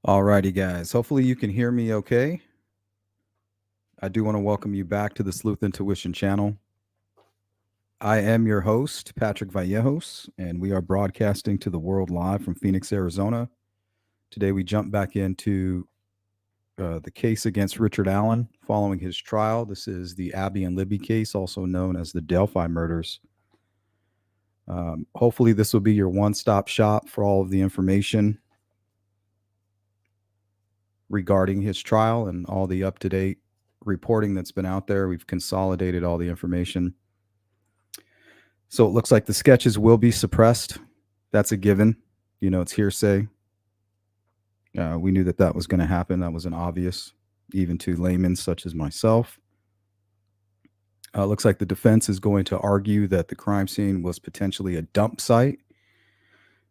Alrighty, guys. Hopefully you can hear me okay. I do want to welcome you back to the Sleuth Intuition channel. I am your host, Patrick Vallejos, and we are broadcasting to the world live from Phoenix, Arizona. Today we jump back into the case against Richard Allen following his trial. This is the Abby and Libby case, also known as the Delphi murders. Hopefully this will be your one-stop shop for all of the information regarding his trial and all the up-to-date reporting that's been out there. We've consolidated all the information. So it looks like the sketches will be suppressed. That's a given. You know, it's hearsay. We knew that that was going to happen. That was an obvious, even to laymen such as myself. Looks like the defense is going to argue that the crime scene was potentially a dump site.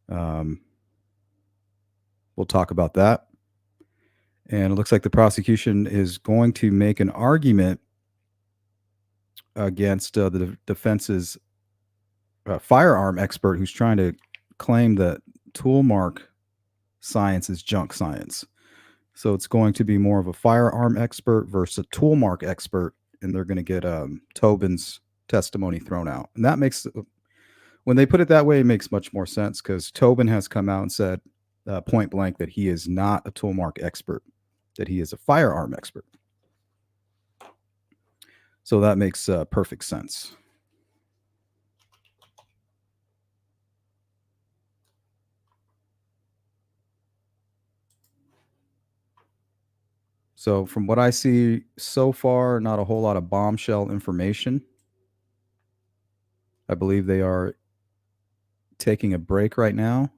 We'll talk about that. And it looks like the prosecution is going to make an argument against the defense's firearm expert who's trying to claim that tool mark science is junk science. So it's going to be more of a firearm expert versus a tool mark expert, and they're going to get Tobin's testimony thrown out. And that makes, when they put it that way, it makes much more sense because Tobin has come out and said point blank that he is not a tool mark expert, that he is a firearm expert. So that makes perfect sense. So from what I see so far, not a whole lot of bombshell information. I believe they are taking a break right now.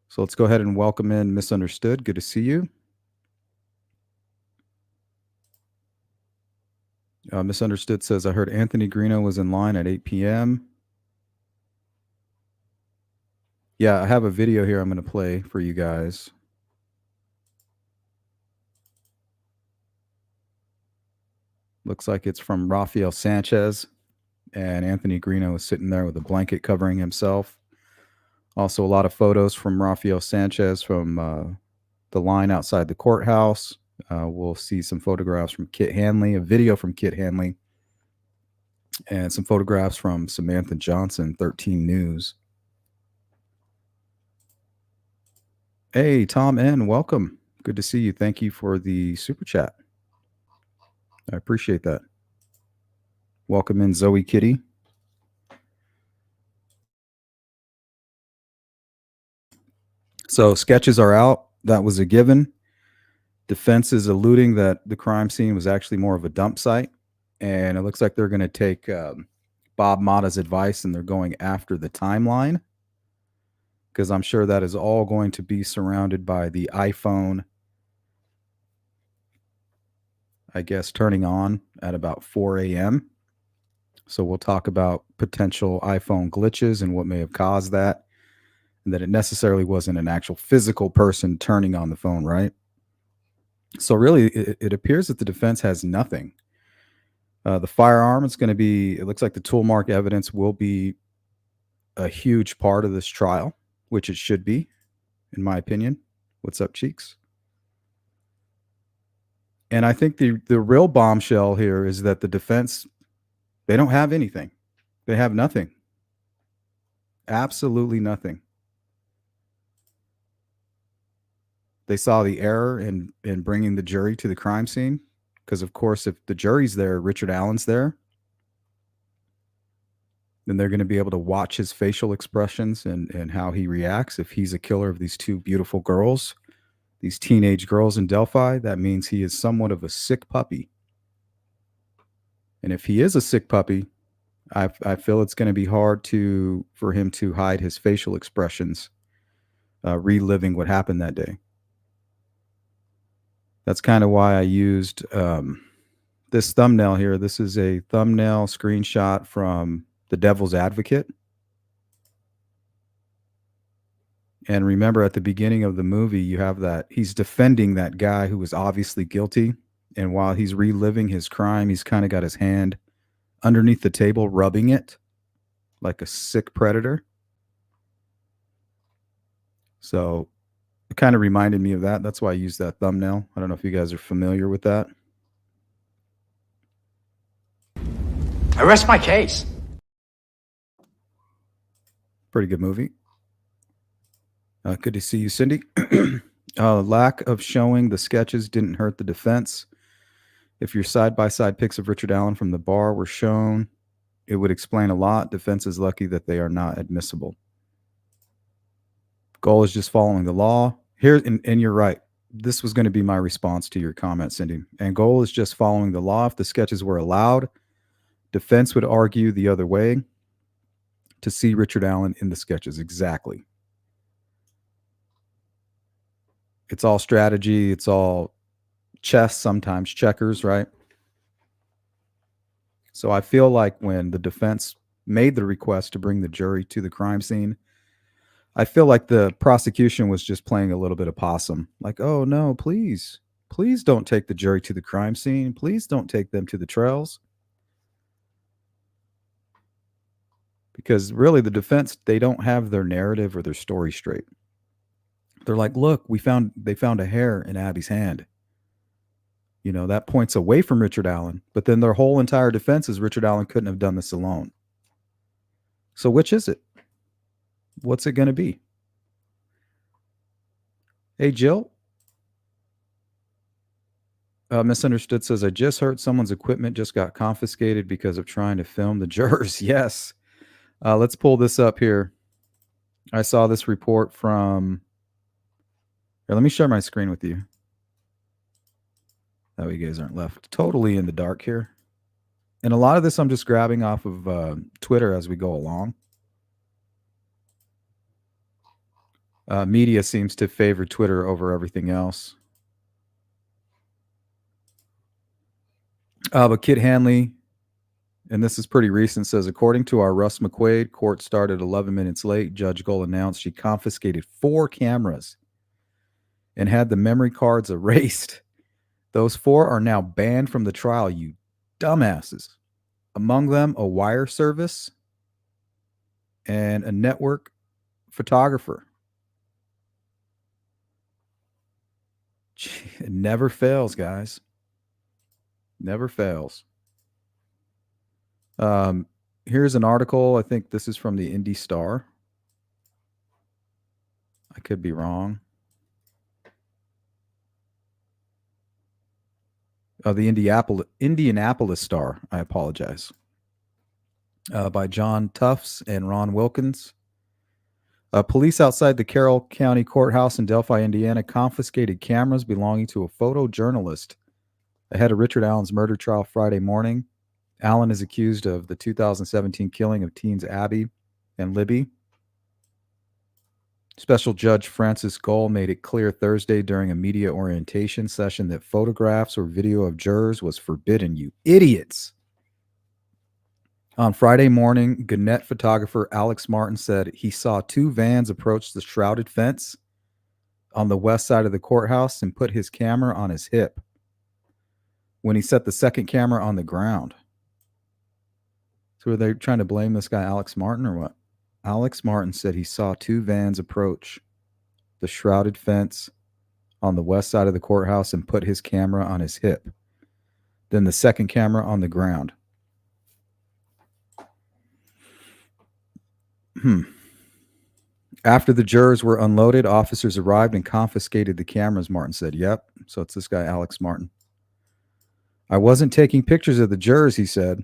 So let's go ahead and welcome in Misunderstood. Good to see you. Misunderstood says, I heard Anthony Greeno was in line at 8 p.m. Yeah, I have a video here I'm going to play for you guys. Looks like it's from Rafael Sanchez, and Anthony Greeno is sitting there with a blanket covering himself. Also, a lot of photos from Rafael Sanchez from the line outside the courthouse. We'll see some photographs from Kit Hanley, a video from Kit Hanley, and some photographs from Samantha Johnson, 13 News. Hey, Tom N., welcome. Good to see you. Thank you for the super chat. I appreciate that. Welcome in, Zoe Kitty. So sketches are out. That was a given. Defense is alluding that the crime scene was actually more of a dump site. And it looks like they're going to take Bob Motta's advice and they're going after the timeline, because I'm sure that is all going to be surrounded by the iPhone, I guess, turning on at about 4 a.m. So we'll talk about potential iPhone glitches and what may have caused that, and that it necessarily wasn't an actual physical person turning on the phone, right? So really, it appears that the defense has nothing. The firearm is going to be, it looks like the tool mark evidence will be a huge part of this trial, which it should be, in my opinion. What's up, Cheeks? And I think the real bombshell here is that the defense, they don't have anything. They have nothing. Absolutely nothing. They saw the error in bringing the jury to the crime scene, because, of course, if the jury's there, Richard Allen's there, then they're going to be able to watch his facial expressions and how he reacts. If he's a killer of these two beautiful girls, these teenage girls in Delphi, that means he is somewhat of a sick puppy. And if he is a sick puppy, I feel it's going to be hard for him to hide his facial expressions, reliving what happened that day. That's kind of why I used this thumbnail here. This is a thumbnail screenshot from The Devil's Advocate. And remember, at the beginning of the movie, you have that he's defending that guy who was obviously guilty. And while he's reliving his crime, he's kind of got his hand underneath the table, rubbing it. like a sick predator. So it kind of reminded me of that. That's why I used that thumbnail. I don't know if you guys are familiar with that. I rest my case. Pretty good movie. Good to see you, Cindy. Lack of showing the sketches didn't hurt the defense. If your side by side pics of Richard Allen from the bar were shown, it would explain a lot. Defense is lucky that they are not admissible. Goal is just following the law. Here, and you're right. This was going to be my response to your comment, Cindy. And goal is just following the law. If the sketches were allowed, defense would argue the other way to see Richard Allen in the sketches. Exactly. It's all strategy. It's all chess, sometimes checkers, right? So I feel like when the defense made the request to bring the jury to the crime scene, I feel like the prosecution was just playing a little bit of possum. Like, oh no, please, please don't take the jury to the crime scene. Please don't take them to the trails. Because really the defense, they don't have their narrative or their story straight. They're like, look, they found a hair in Abby's hand. You know, that points away from Richard Allen. But then their whole entire defense is Richard Allen couldn't have done this alone. So which is it? What's it going to be? Hey, Jill. Misunderstood says, I just heard someone's equipment just got confiscated because of trying to film the jurors. Yes. Let's pull this up here. I saw this report from. Here, let me share my screen with you. That way you guys aren't left totally in the dark here. And a lot of this I'm just grabbing off of Twitter as we go along. Media seems to favor Twitter over everything else. But Kit Hanley, and this is pretty recent, says, according to our Russ McQuaid, court started 11 minutes late. Judge Gold announced she confiscated 4 cameras and had the memory cards erased. Those 4 are now banned from the trial, you dumbasses. Among them, a wire service and a network photographer. It never fails, guys. Never fails. Here's an article. I think this is from the Indy Star. I could be wrong. The Indianapolis Star. I apologize. By John Tufts and Ron Wilkins. Police outside the Carroll County Courthouse in Delphi, Indiana, confiscated cameras belonging to a photojournalist ahead of Richard Allen's murder trial Friday morning. Allen is accused of the 2017 killing of teens Abby and Libby. Special Judge Francis Gold made it clear Thursday during a media orientation session that photographs or video of jurors was forbidden, you idiots. On Friday morning, Gannett photographer Alex Martin said he saw 2 vans approach the shrouded fence on the west side of the courthouse and put his camera on his hip when he set the second camera on the ground. So are they trying to blame this guy Alex Martin or what? Alex Martin said he saw 2 vans approach the shrouded fence on the west side of the courthouse and put his camera on his hip. Then the second camera on the ground. After the jurors were unloaded, officers arrived and confiscated the cameras, Martin said. Yep. So it's this guy, Alex Martin. I wasn't taking pictures of the jurors, he said,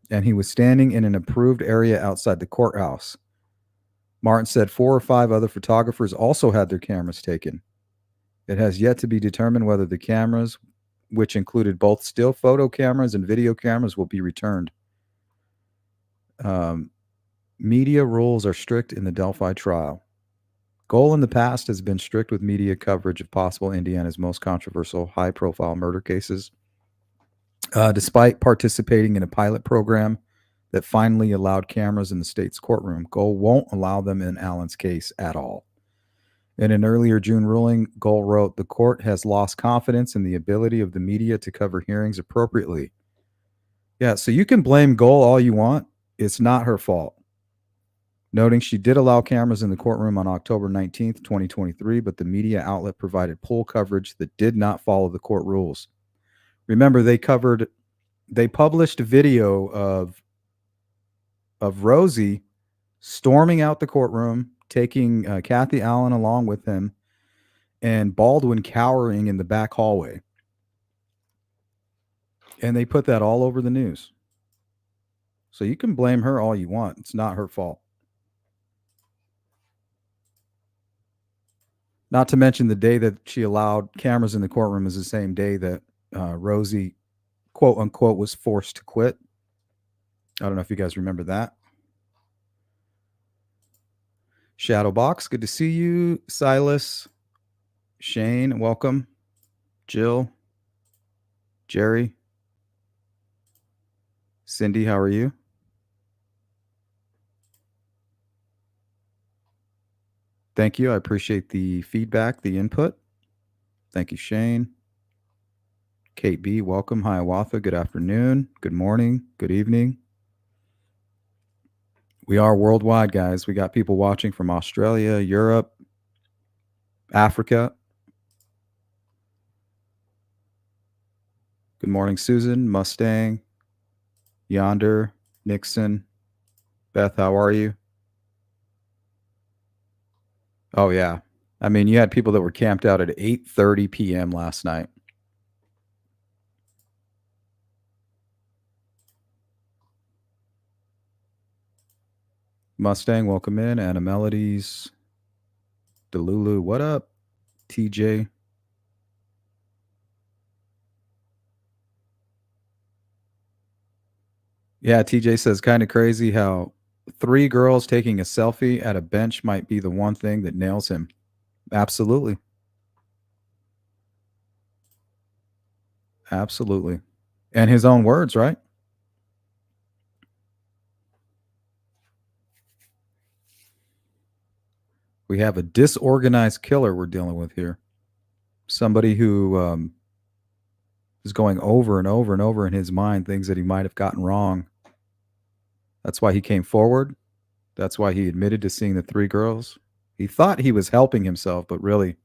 and he was standing in an approved area outside the courthouse. Martin said 4 or 5 other photographers also had their cameras taken. It has yet to be determined whether the cameras, which included both still photo cameras and video cameras, will be returned. Media rules are strict in the Delphi trial. Goal in the past has been strict with media coverage of possible Indiana's most controversial high-profile murder cases. Despite participating in a pilot program that finally allowed cameras in the state's courtroom, Goal won't allow them in Allen's case at all. In an earlier June ruling, Goal wrote, the court has lost confidence in the ability of the media to cover hearings appropriately. Yeah, so you can blame Goal all you want. It's not her fault. noting she did allow cameras in the courtroom on October 19th, 2023, but the media outlet provided pool coverage that did not follow the court rules. Remember, they published a video of Rosie storming out the courtroom, taking Kathy Allen along with him, and Baldwin cowering in the back hallway. And they put that all over the news. So you can blame her all you want. It's not her fault. Not to mention the day that she allowed cameras in the courtroom is the same day that Rosie, quote unquote, was forced to quit. I don't know if you guys remember that. Shadowbox, good to see you. Silas, Shane, welcome. Jill, Jerry, Cindy, how are you? Thank you. I appreciate the feedback, the input. Thank you, Shane. Kate B, welcome. Hiawatha, good afternoon, good morning, good evening. We are worldwide, guys. We got people watching from Australia, Europe, Africa. Good morning, Susan, Mustang, Yonder, Nixon. Beth, how are you? Oh, yeah. I mean, you had people that were camped out at 8:30 p.m. last night. Mustang, welcome in. Anna Melodies. Delulu, what up? TJ. Yeah, TJ says kind of crazy how 3 girls taking a selfie at a bench might be the one thing that nails him. Absolutely. Absolutely. And his own words, right? We have a disorganized killer we're dealing with here. Somebody who is going over and over and over in his mind things that he might have gotten wrong. That's why he came forward. That's why he admitted to seeing the 3 girls. He thought he was helping himself, but really,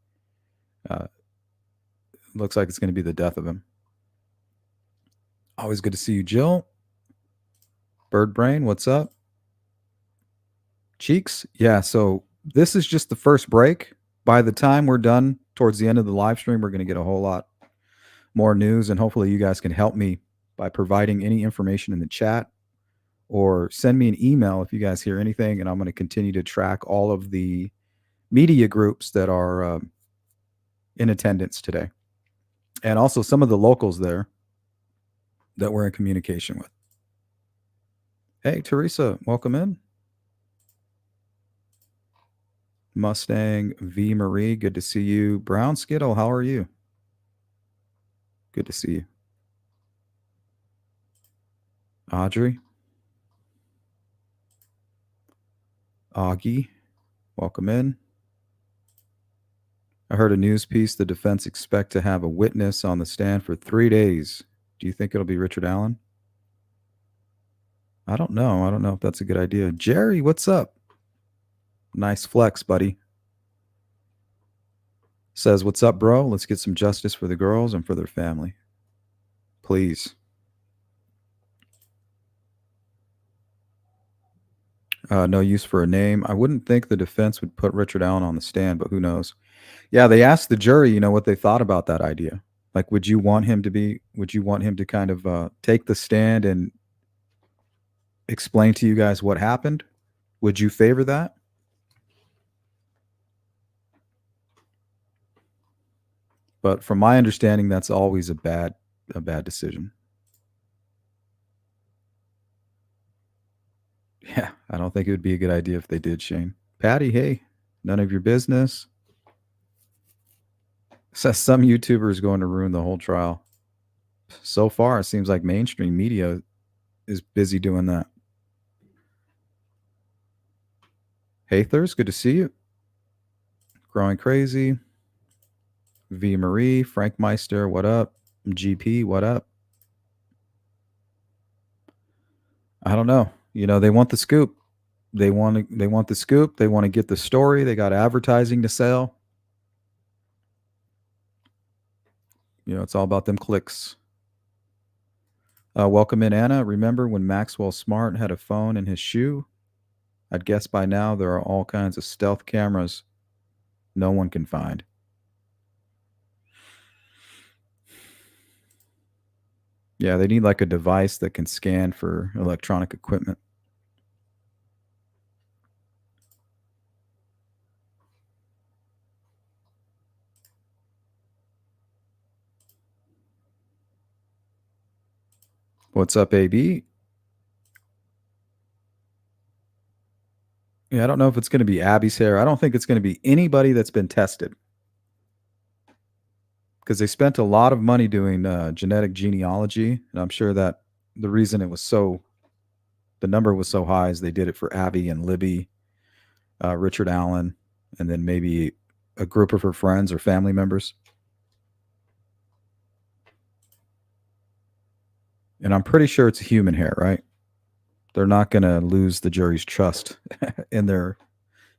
looks like it's going to be the death of him. Always good to see you, Jill. Bird Brain, what's up? Cheeks, yeah. So this is just the first break. By the time we're done towards the end of the live stream, we're going to get a whole lot more news, and hopefully you guys can help me by providing any information in the chat or send me an email if you guys hear anything, and I'm going to continue to track all of the media groups that are in attendance today, and also some of the locals there that we're in communication with. Hey, Teresa, welcome in. Mustang V Marie, good to see you. Brown Skittle, how are you? Good to see you. Audrey, Augie, welcome in. I heard a news piece. The defense expect to have a witness on the stand for 3 days. Do you think it'll be Richard Allen? I don't know. I don't know if that's a good idea. Jerry, what's up? Nice flex, buddy. Says, what's up, bro? Let's get some justice for the girls and for their family. Please. No use for a name. I wouldn't think the defense would put Richard Allen on the stand, but who knows? Yeah, they asked the jury, what they thought about that idea. Like, would you want him to kind of take the stand and explain to you guys what happened? Would you favor that? But from my understanding, that's always a bad decision. Yeah, I don't think it would be a good idea if they did, Shane. Patty, hey, none of your business. Says some YouTuber is going to ruin the whole trial. So far, it seems like mainstream media is busy doing that. Hey, Thurs, good to see you. Growing Crazy. V Marie, Frank Meister, what up? GP, what up? I don't know. They want the scoop. They want the scoop. They want to get the story. They got advertising to sell. It's all about them clicks. Welcome in, Anna. Remember when Maxwell Smart had a phone in his shoe? I'd guess by now there are all kinds of stealth cameras no one can find. Yeah, they need like a device that can scan for electronic equipment. What's up, AB? Yeah, I don't know if it's going to be Abby's hair. I don't think it's going to be anybody that's been tested, because they spent a lot of money doing genetic genealogy, and I'm sure that the reason the number was so high is they did it for Abby and Libby, Richard Allen, and then maybe a group of her friends or family members. And I'm pretty sure it's human hair, right? They're not going to lose the jury's trust in their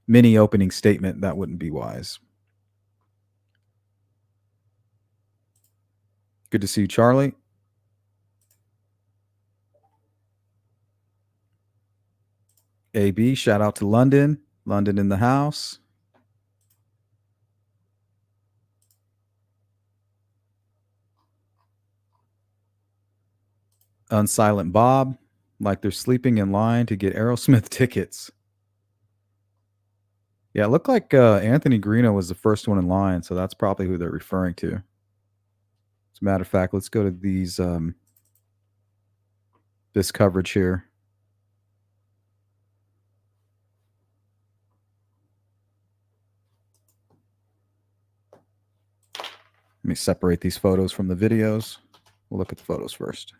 mini opening statement. That wouldn't be wise. Good to see you, Charlie. AB, shout out to London. London in the house. Unsilent Bob, like they're sleeping in line to get Aerosmith tickets. Yeah, it looked like Anthony Greeno was the first one in line, so that's probably who they're referring to. As a matter of fact, let's go to this coverage here. Let me separate these photos from the videos. We'll look at the photos first.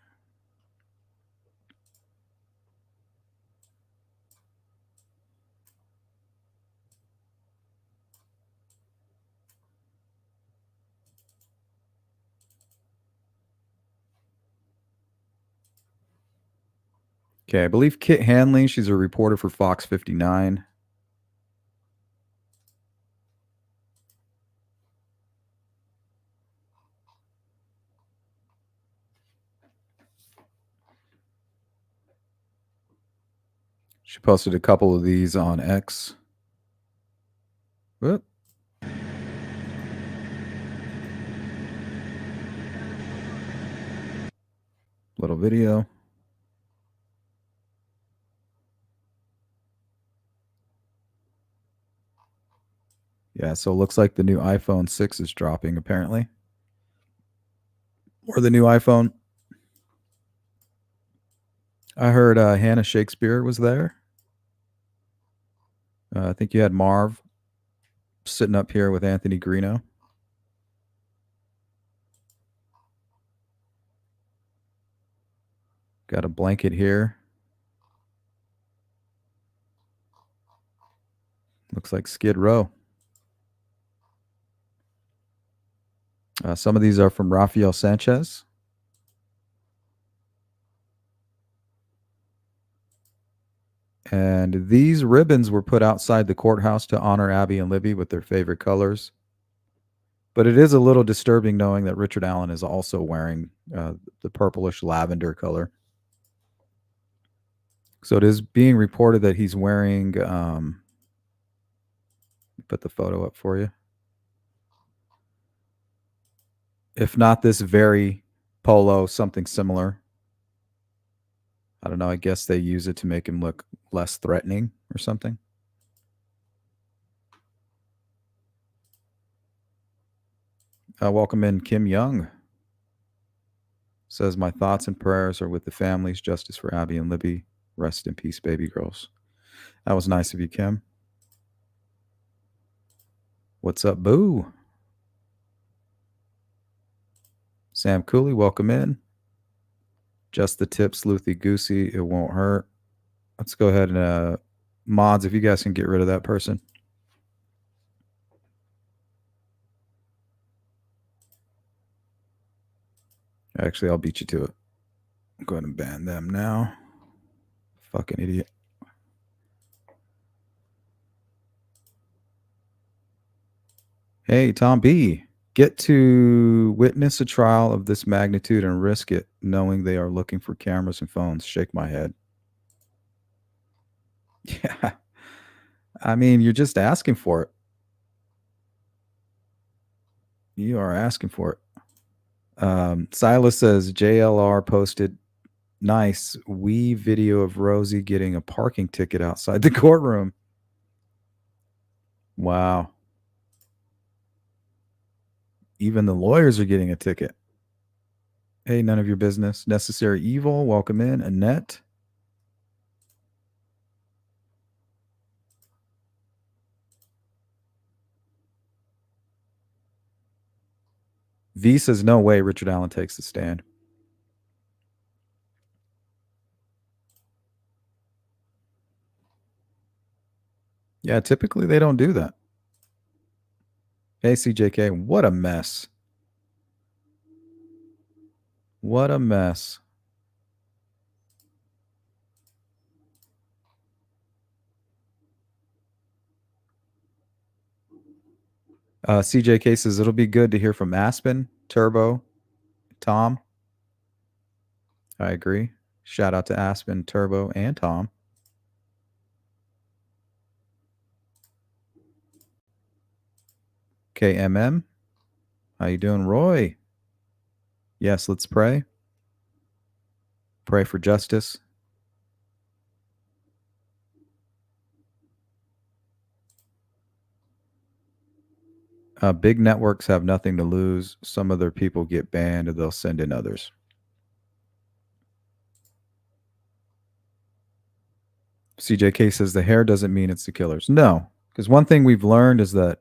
Okay, I believe Kit Hanley, she's a reporter for Fox 59. She posted a couple of these on X. Whoop. Little video. Yeah, so it looks like the new iPhone 6 is dropping, apparently. Or the new iPhone. I heard Hannah Shakespeare was there. I think you had Marv sitting up here with Anthony Greeno. Got a blanket here. Looks like Skid Row. Some of these are from Rafael Sanchez. And these ribbons were put outside the courthouse to honor Abby and Libby with their favorite colors. But it is a little disturbing knowing that Richard Allen is also wearing the purplish lavender color. So it is being reported that he's wearing, put the photo up for you. If not this very polo, something similar. I don't know. I guess they use it to make him look less threatening or something. Welcome in Kim Young. Says, my thoughts and prayers are with the families. Justice for Abby and Libby. Rest in peace, baby girls. That was nice of you, Kim. What's up, Boo? Sam Cooley, welcome in. Just the tip, sleuthy goosey. It won't hurt. Let's go ahead and mods, if you guys can get rid of that person. Actually, I'll beat you to it. Go ahead and ban them now. Fucking idiot. Hey, Tom B. Get to witness a trial of this magnitude and risk it, knowing they are looking for cameras and phones. Shake my head. Yeah. I mean, you're just asking for it. You are asking for it. Silas says JLR posted nice wee video of Rosie getting a parking ticket outside the courtroom. Wow. Even the lawyers are getting a ticket. Hey, none of your business. Necessary Evil, welcome in. Annette. V says, no way Richard Allen takes the stand. Yeah, typically they don't do that. Hey, CJK, what a mess. What a mess. CJK says, it'll be good to hear from Aspen, Turbo, Tom. I agree. Shout out to Aspen, Turbo, and Tom. KMM. How you doing, Roy? Yes, let's pray. Pray for justice. Big networks have nothing to lose. Some of their people get banned and they'll send in others. CJK says the hair doesn't mean it's the killers. No, because one thing we've learned is that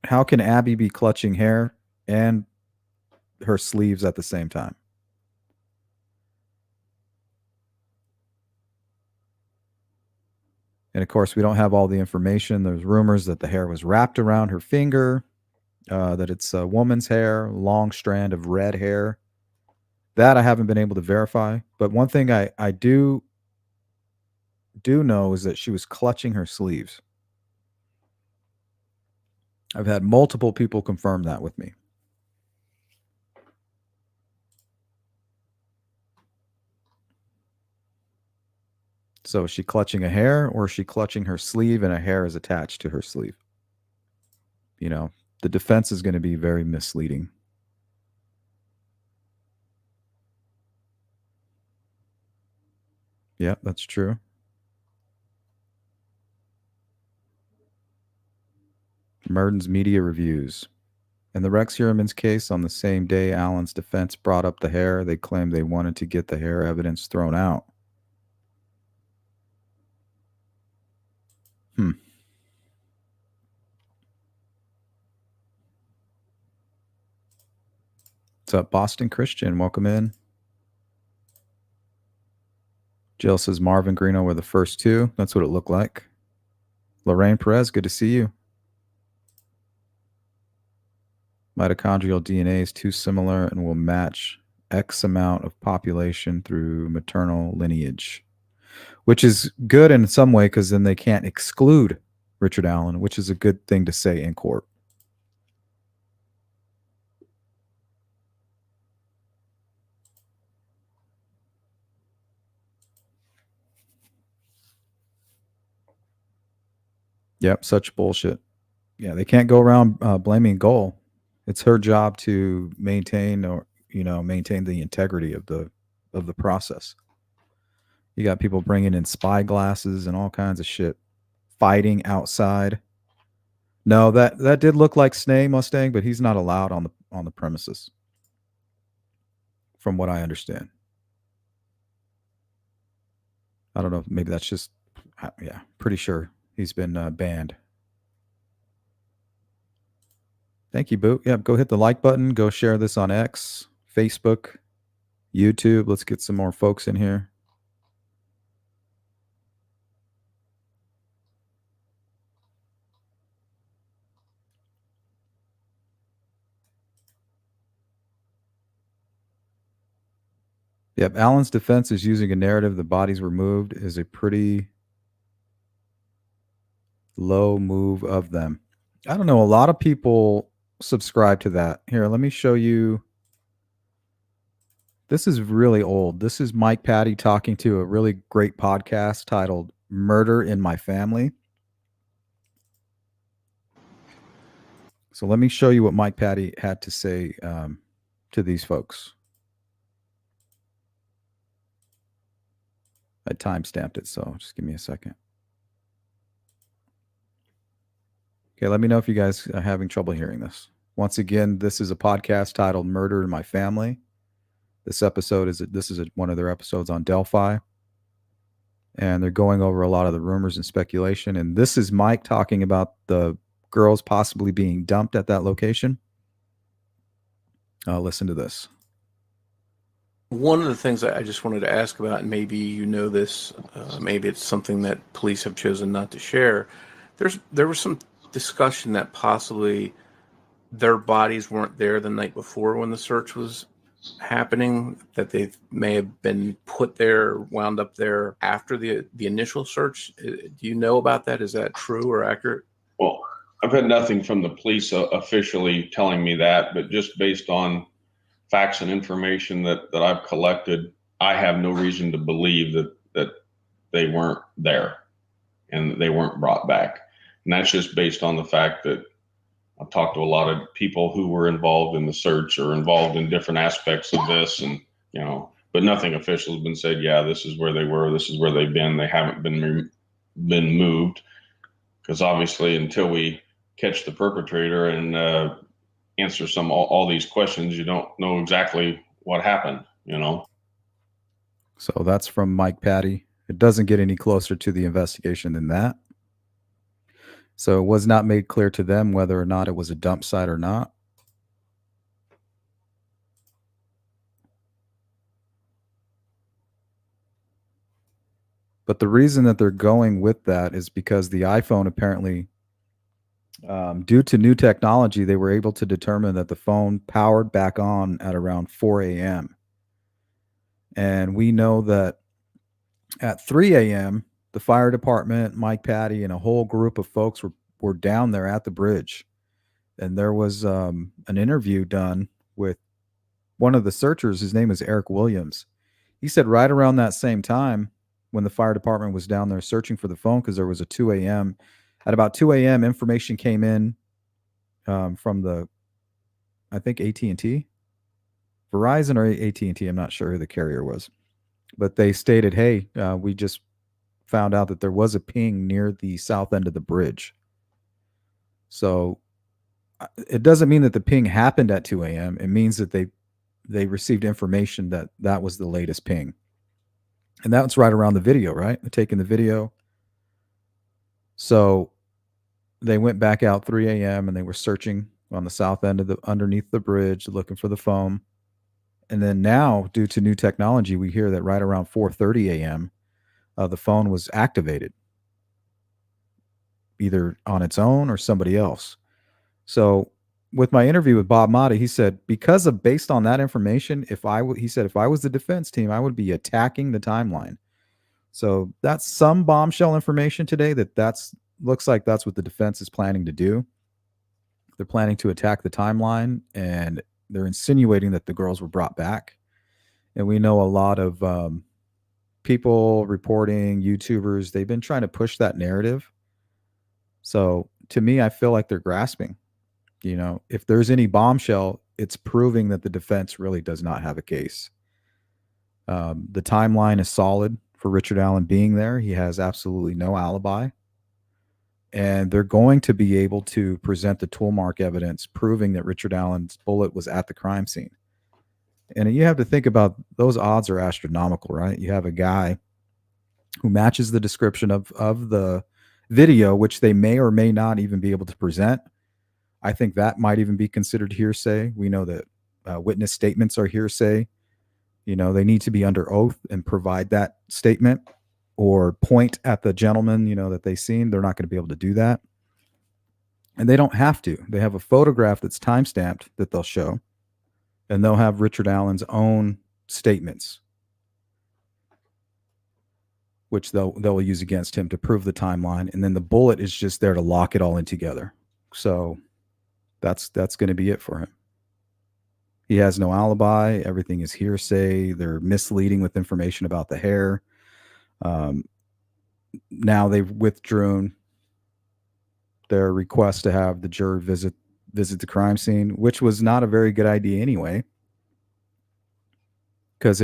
how can Abby be clutching hair and her sleeves at the same time? And of course, we don't have all the information. There's rumors that the hair was wrapped around her finger, that it's a woman's hair, long strand of red hair. That I haven't been able to verify. But one thing I do know is that she was clutching her sleeves. I've had multiple people confirm that with me. So is she clutching a hair or is she clutching her sleeve and a hair is attached to her sleeve? You know, the defense is going to be very misleading. Yeah, that's true. Merden's media reviews. In the Rex Heuermann's case, on the same day Allen's defense brought up the hair, they claimed they wanted to get the hair evidence thrown out. What's up, Boston Christian? Welcome in. Jill says Marvin Greeno were the first two. That's what it looked like. Lorraine Perez, good to see you. Mitochondrial DNA is too similar and will match X amount of population through maternal lineage, which is good in some way because then they can't exclude Richard Allen, which is a good thing to say in court. Yep, such bullshit. Yeah, they can't go around blaming Goal. It's her job to maintain maintain the integrity of the process. You got people bringing in spy glasses and all kinds of shit, fighting outside. No, that did look like Snay Mustang, but he's not allowed on the premises, from what I understand. I don't know. Maybe that's just yeah. Pretty sure he's been banned. Thank you, Boo. Yeah, go hit the like button. Go share this on X, Facebook, YouTube. Let's get some more folks in here. Yep, Allen's defense is using a narrative the bodies were moved is a pretty low move of them. I don't know. A lot of people subscribe to that. Here, let me show you. This is really old. This is Mike Patty talking to a really great podcast titled Murder in My Family. So let me show you what Mike Patty had to say to these folks. I time stamped it, so just give me a second. Okay, let me know if you guys are having trouble hearing this. Once again, this is a podcast titled Murder in My Family. This is one of their episodes on Delphi, and they're going over a lot of the rumors and speculation. And this is Mike talking about the girls possibly being dumped at that location. Listen to this. One of the things I just wanted to ask about, and maybe you know this, maybe it's something that police have chosen not to share. There was some discussion that possibly their bodies weren't there the night before when the search was happening, that they may have been put there, wound up there after the initial search. Do you know about that? Is that true or accurate? Well, I've had nothing from the police officially telling me that, but just based on facts and information that I've collected, I have no reason to believe that they weren't there and they weren't brought back. And that's just based on the fact that I've talked to a lot of people who were involved in the search or involved in different aspects of this, and but nothing official has been said. Yeah, this is where they were. This is where they've been. They haven't been moved, because obviously until we catch the perpetrator and answer all these questions, you don't know exactly what happened. So that's from Mike Patty. It doesn't get any closer to the investigation than that. So it was not made clear to them whether or not it was a dump site or not. But the reason that they're going with that is because the iPhone apparently, due to new technology, they were able to determine that the phone powered back on at around 4 a.m. And we know that at 3 a.m., the fire department, Mike Patty, and a whole group of folks were down there at the bridge. And there was an interview done with one of the searchers. His name is Eric Williams. He said right around that same time when the fire department was down there searching for the phone, because there was a 2 a.m. At about 2 a.m., information came in from I think AT&T, Verizon or AT&T. I'm not sure who the carrier was, but they stated, "Hey, we just found out that there was a ping near the south end of the bridge." So it doesn't mean that the ping happened at 2 a.m. It means that they received information that that was the latest ping. And that's right around the video, right? They're taking the video. So they went back out 3 a.m. and they were searching on the south end of underneath the bridge, looking for the phone. And then now, due to new technology, we hear that right around 4:30 a.m., the phone was activated, either on its own or somebody else. So with my interview with Bob Motta, he said, based on that information, if I was the defense team, I would be attacking the timeline. So that's some bombshell information today that's looks like that's what the defense is planning to do. They're planning to attack the timeline, and they're insinuating that the girls were brought back. And we know a lot of people reporting, YouTubers, they've been trying to push that narrative. So to me, I feel like they're grasping. If there's any bombshell, it's proving that the defense really does not have a case. The timeline is solid for Richard Allen being there. He has absolutely no alibi. And they're going to be able to present the tool mark evidence proving that Richard Allen's bullet was at the crime scene. And you have to think about those odds are astronomical, right? You have a guy who matches the description of the video, which they may or may not even be able to present. I think that might even be considered hearsay. We know that witness statements are hearsay. They need to be under oath and provide that statement or point at the gentleman, that they seen. They're not going to be able to do that. And they don't have to. They have a photograph that's time-stamped that they'll show, and they'll have Richard Allen's own statements, which they'll use against him to prove the timeline. And then the bullet is just there to lock it all in together. So that's going to be it for him. He has no alibi. Everything is hearsay. They're misleading with information about the hair. Now they've withdrawn their request to have the juror visit the crime scene, which was not a very good idea anyway. Because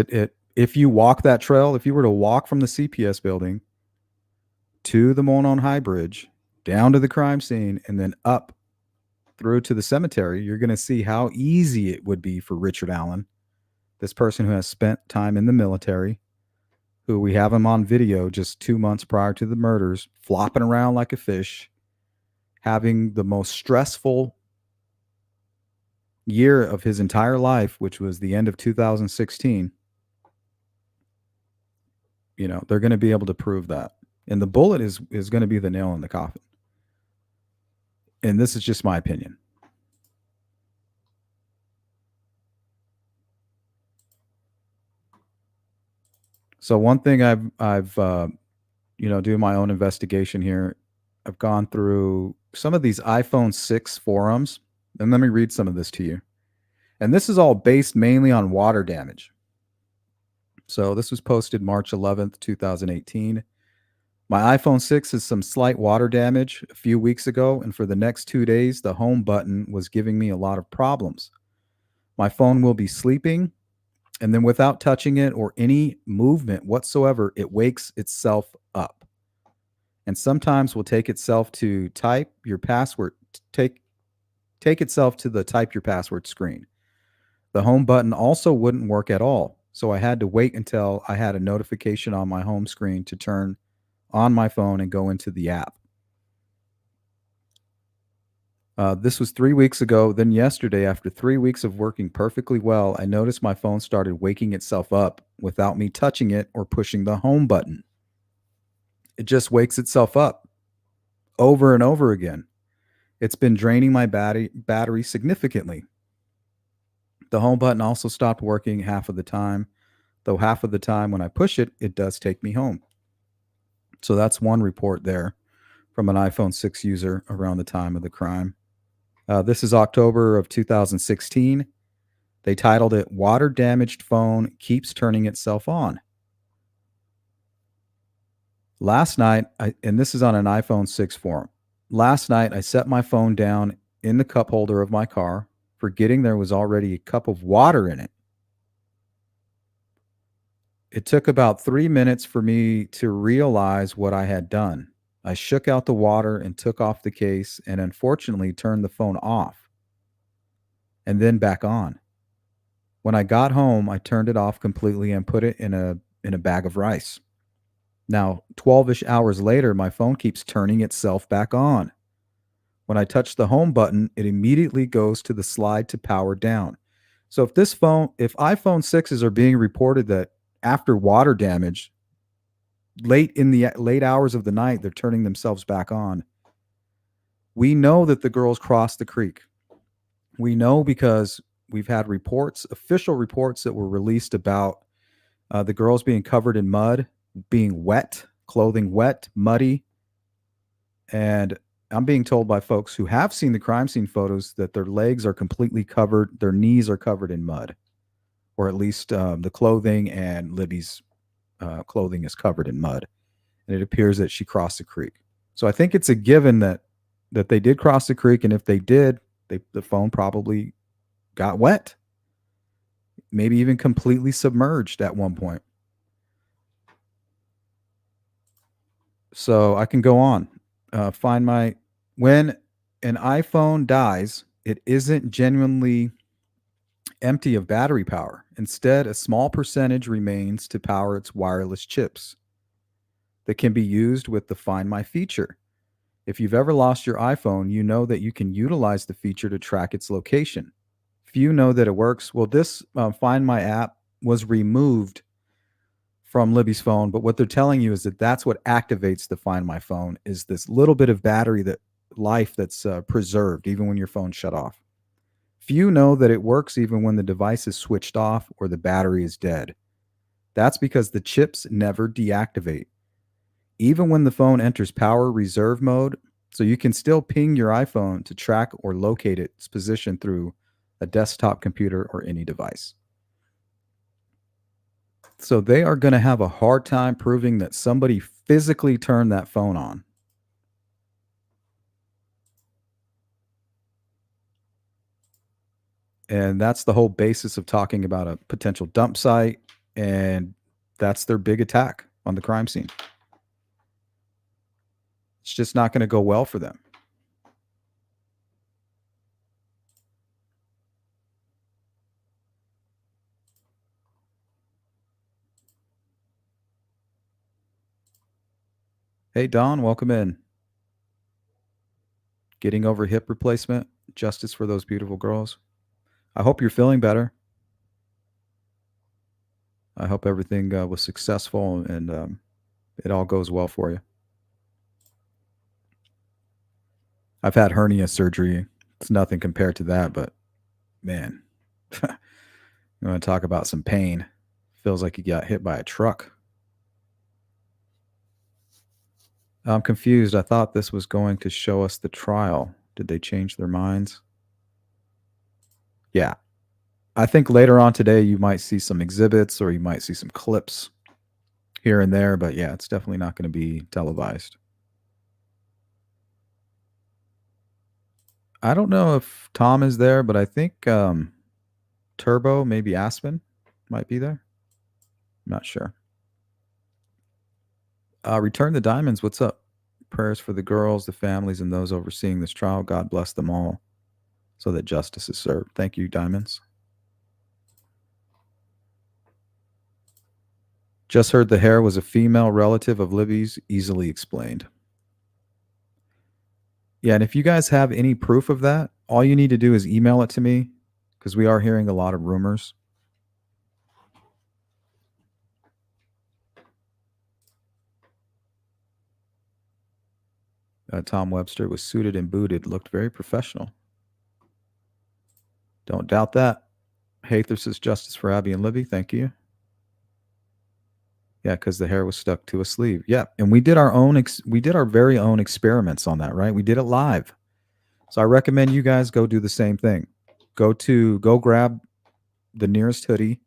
if you walk that trail, if you were to walk from the CPS building to the Monon High Bridge, down to the crime scene, and then up through to the cemetery, you're going to see how easy it would be for Richard Allen, this person who has spent time in the military, who we have him on video just 2 months prior to the murders, flopping around like a fish, having the most stressful year of his entire life, which was the end of 2016. They're going to be able to prove that. And the bullet is going to be the nail in the coffin. And this is just my opinion. So one thing I've doing my own investigation here. I've gone through some of these iPhone 6 forums, and let me read some of this to you. And this is all based mainly on water damage. So this was posted March 11th, 2018. My iPhone 6 has some slight water damage a few weeks ago, and for the next 2 days, the home button was giving me a lot of problems. My phone will be sleeping, and then without touching it or any movement whatsoever, it wakes itself up. And sometimes will take itself to type your password, take itself to the type your password screen. The home button also wouldn't work at all, so I had to wait until I had a notification on my home screen to turn on my phone and go into the app. This was 3 weeks ago. Then yesterday, after 3 weeks of working perfectly well, I noticed my phone started waking itself up without me touching it or pushing the home button. It just wakes itself up over and over again. It's been draining my battery significantly. The home button also stopped working half of the time, though half of the time when I push it, it does take me home. So that's one report there from an iPhone 6 user around the time of the crime. This is October of 2016. They titled it, "Water Damaged Phone Keeps Turning Itself On." Last night, and this is on an iPhone 6 forum. Last night, I set my phone down in the cup holder of my car, forgetting there was already a cup of water in it. It took about 3 minutes for me to realize what I had done. I shook out the water and took off the case and unfortunately turned the phone off and then back on. When I got home, I turned it off completely and put it in a bag of rice. Now, 12-ish hours later, my phone keeps turning itself back on. When I touch the home button, it immediately goes to the slide to power down. So if iPhone 6s are being reported that after water damage, late hours of the night, they're turning themselves back on, we know that the girls crossed the creek. We know because we've had reports, official reports that were released about the girls being covered in mud, being wet, clothing wet, muddy. And I'm being told by folks who have seen the crime scene photos that their legs are completely covered, their knees are covered in mud, or at least the clothing and Libby's clothing is covered in mud. And it appears that she crossed the creek. So I think it's a given that they did cross the creek, and if they did, the phone probably got wet, maybe even completely submerged at one point. So I can go on. When an iPhone dies, it isn't genuinely empty of battery power. Instead, a small percentage remains to power its wireless chips that can be used with the Find My feature. If you've ever lost your iPhone, you know that you can utilize the feature to track its location. Few know that it works. Well, this Find My app was removed from Libby's phone, but what they're telling you is that that's what activates the Find My phone, is this little bit of battery that's preserved even when your phone's shut off. Few know that it works even when the device is switched off or the battery is dead. That's because the chips never deactivate. Even when the phone enters power reserve mode, So you can still ping your iPhone to track or locate its position through a desktop computer or any device. So they are going to have a hard time proving that somebody physically turned that phone on. And that's the whole basis of talking about a potential dump site. And that's their big attack on the crime scene. It's just not going to go well for them. Hey, Don, welcome in. Getting over hip replacement, justice for those beautiful girls. I hope you're feeling better. I hope everything was successful and it all goes well for you. I've had hernia surgery. It's nothing compared to that, but man, you want to talk about some pain. Feels like you got hit by a truck. I'm confused. I thought this was going to show us the trial. Did they change their minds? Yeah. I think later on today you might see some exhibits or you might see some clips here and there, but yeah, it's definitely not going to be televised. I don't know if Tom is there, but I think Turbo, maybe Aspen, might be there. I'm not sure. Return the Diamonds, what's up? Prayers for the girls, the families, and those overseeing this trial. God bless them all so that justice is served. Thank you, Diamonds. Just heard the hair was a female relative of Libby's, easily explained. Yeah, and if you guys have any proof of that, all you need to do is email it to me because we are hearing a lot of rumors. Tom Webster was suited and booted, looked very professional. Don't doubt that. Hather says justice for Abby and Libby. Thank you. Yeah, because the hair was stuck to a sleeve. Yeah, and we did our own. We did our very own experiments on that, right? We did it live. So I recommend you guys go do the same thing. Go grab the nearest hoodie.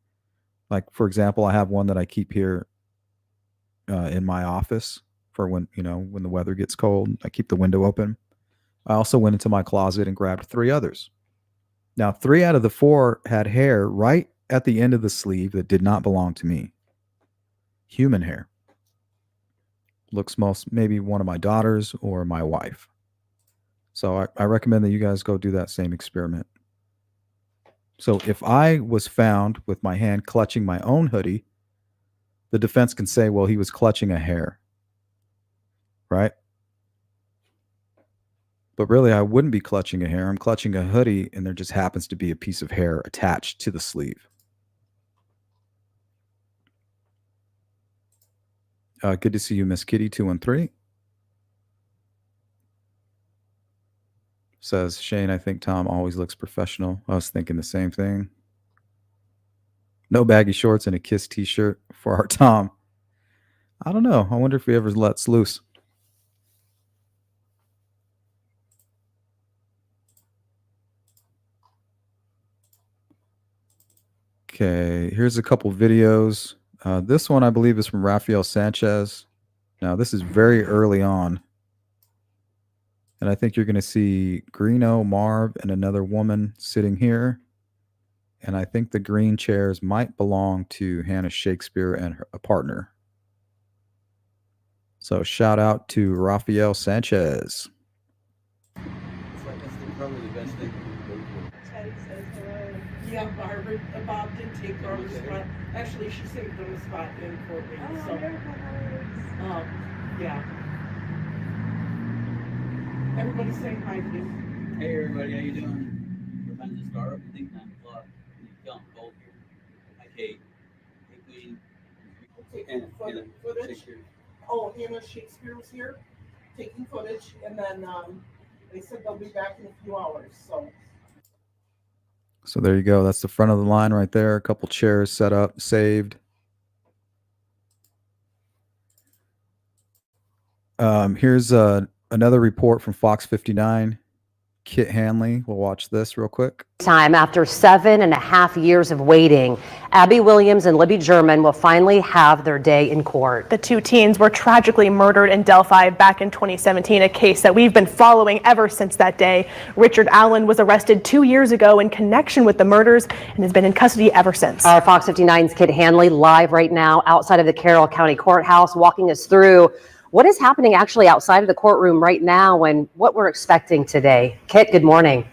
Like for example, I have one that I keep here in my office for when the weather gets cold. I keep the window open. I also went into my closet and grabbed 3 others. Now, 3 out of the 4 had hair right at the end of the sleeve that did not belong to me. Human hair. Looks maybe one of my daughters or my wife. So I recommend that you guys go do that same experiment. So if I was found with my hand clutching my own hoodie, the defense can say, well, he was clutching a hair, right? But really, I wouldn't be clutching a hair. I'm clutching a hoodie, and there just happens to be a piece of hair attached to the sleeve. Good to see you, Miss Kitty 213. Says Shane, I think Tom always looks professional. I was thinking the same thing. No baggy shorts and a Kiss t-shirt for our Tom. I don't know. I wonder if he ever lets loose. Okay, here's a couple videos. This one, I believe, is from Rafael Sanchez. Now, this is very early on. And I think you're going to see Greeno, Marv, and another woman sitting here. And I think the green chairs might belong to Hannah Shakespeare and a partner. So shout out to Rafael Sanchez. Probably the best thing we can do. Ted says hello. Yeah, Bob did take her on the spot. Actually, she saved on the spot in Fort Wayne. Oh, So, wonderful. yeah. Everybody's saying hi to you. Hey everybody, how you doing? What time does it start? I think 9 o'clock. It's getting cold here. Hi Kate. Hey Queen. Taking footage. Shakespeare. Oh, Hannah Shakespeare was here taking footage, and then they said they'll be back in a few hours. So there you go. That's the front of the line right there. A couple chairs set up, saved. Here's Another report from Fox 59. Kit Hanley. We'll watch this real quick. Time after 7.5 years of waiting, Abby Williams and Libby German will finally have their day in court. The two teens were tragically murdered in Delphi back in 2017, a case that we've been following ever since that day. Richard Allen was arrested 2 years ago in connection with the murders and has been in custody ever since. Our Fox 59's Kit Hanley live right now outside of the Carroll County Courthouse, walking us through what is happening actually outside of the courtroom right now and what we're expecting today. Kit, good morning.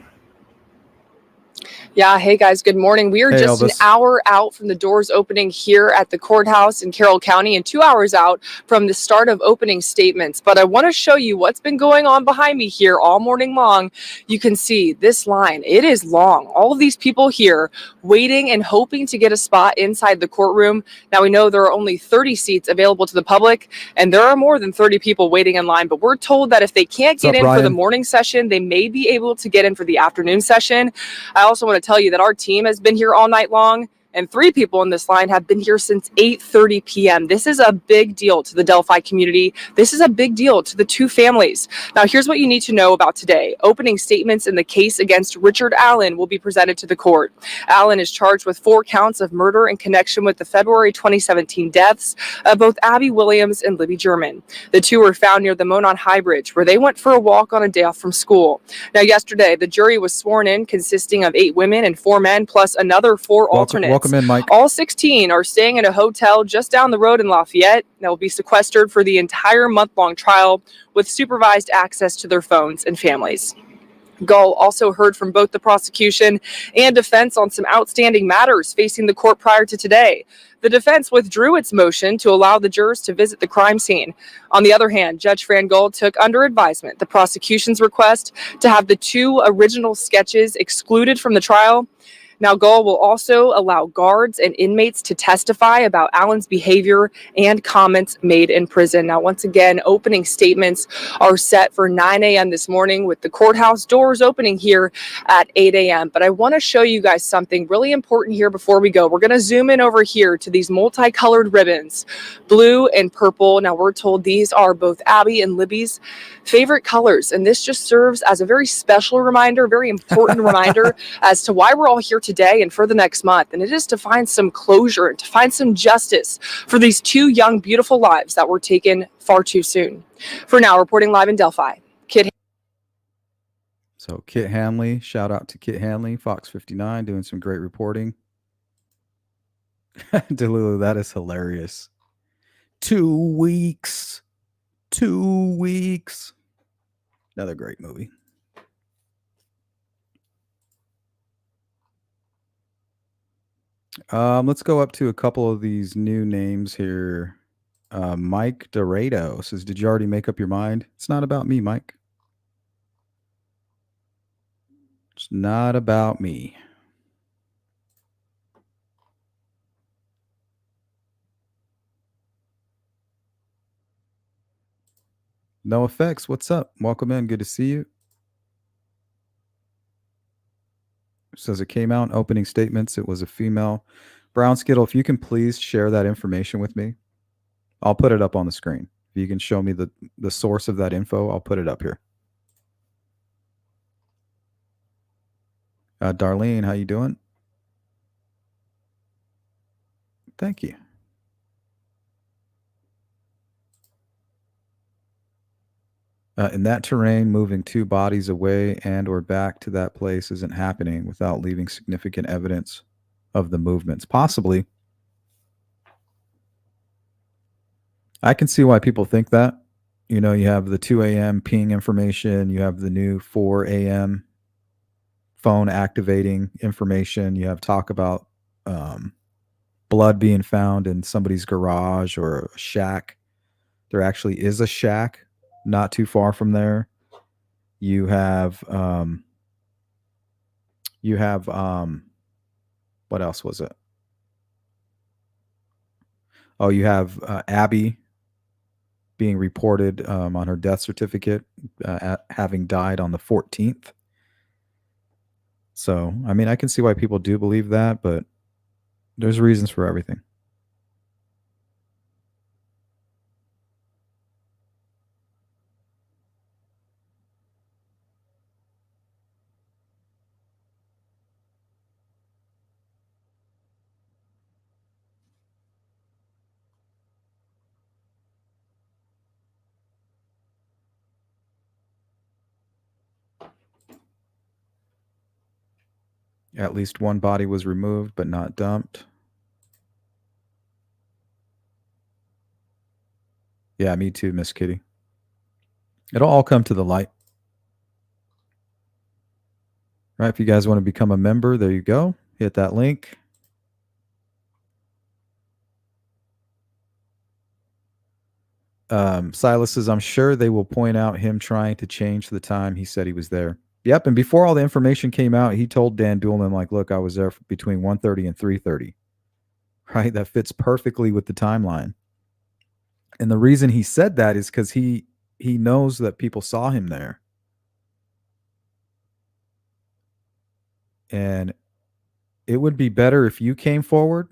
Yeah, hey guys, good morning. We are just an hour out from the doors opening here at the courthouse in Carroll County and 2 hours out from the start of opening statements. But I want to show you what's been going on behind me here all morning long. You can see this line. It is long. All of these people here waiting and hoping to get a spot inside the courtroom. Now we know there are only 30 seats available to the public and there are more than 30 people waiting in line, but we're told that if they can't get in for the morning session, they may be able to get in for the afternoon session. I also want to tell you that our team has been here all night long and 3 people in this line have been here since 8:30 p.m. This is a big deal to the Delphi community. This is a big deal to the 2 families. Now, here's what you need to know about today. Opening statements in the case against Richard Allen will be presented to the court. Allen is charged with 4 counts of murder in connection with the February 2017 deaths of both Abby Williams and Libby German. The 2 were found near the Monon High Bridge, where they went for a walk on a day off from school. Now, yesterday, the jury was sworn in, consisting of 8 women and 4 men, plus another 4 alternates. Welcome in, Mike. All 16 are staying at a hotel just down the road in Lafayette. They will be sequestered for the entire month-long trial with supervised access to their phones and families. Gull also heard from both the prosecution and defense on some outstanding matters facing the court prior to today. The defense withdrew its motion to allow the jurors to visit the crime scene. On the other hand, Judge Fran Gull took under advisement the prosecution's request to have the 2 original sketches excluded from the trial. Now, Gull will also allow guards and inmates to testify about Allen's behavior and comments made in prison. Now, once again, opening statements are set for 9 a.m. this morning with the courthouse doors opening here at 8 a.m. But I want to show you guys something really important here before we go. We're going to zoom in over here to these multicolored ribbons, blue and purple. Now, we're told these are both Abby and Libby's favorite colors. And this just serves as a very special reminder, very important reminder as to why we're all here today and for the next month. And it is to find some closure and to find some justice for these 2 young, beautiful lives that were taken far too soon. For now, reporting live in Delphi, Kit. So Kit Hanley, shout out to Kit Hanley, Fox 59, doing some great reporting. Delulu, that is hilarious. 2 weeks. 2 weeks. Another great movie. Let's go up to a couple of these new names here. Mike Dorado says, did you already make up your mind? It's not about me, Mike. It's not about me. No effects. What's up? Welcome in. Good to see you. Says it came out in opening statements. It was a female. Brown Skittle, if you can please share that information with me. I'll put it up on the screen. If you can show me the source of that info, I'll put it up here. Darlene, how you doing? Thank you. In that terrain, moving 2 bodies away and or back to that place isn't happening without leaving significant evidence of the movements. Possibly. I can see why people think that. You know, you have the 2 a.m. ping information. You have the new 4 a.m. phone activating information. You have talk about blood being found in somebody's garage or a shack. There actually is a shack not too far from there. You have what else was it? Oh, you have Abby being reported on her death certificate having died on the 14th. So, I mean, I can see why people do believe that, but there's reasons for everything. At least one body was removed but not dumped. Yeah, me too, Miss Kitty. It'll all come to the light. Right, if you guys want to become a member, there you go. Hit that link. Silas says, I'm sure they will point out him trying to change the time he said he was there. Yep, and before all the information came out, he told Dan Duhlman, like, look, I was there between 1:30 and 3:30. Right? That fits perfectly with the timeline. And the reason he said that is because he knows that people saw him there. And it would be better if you came forward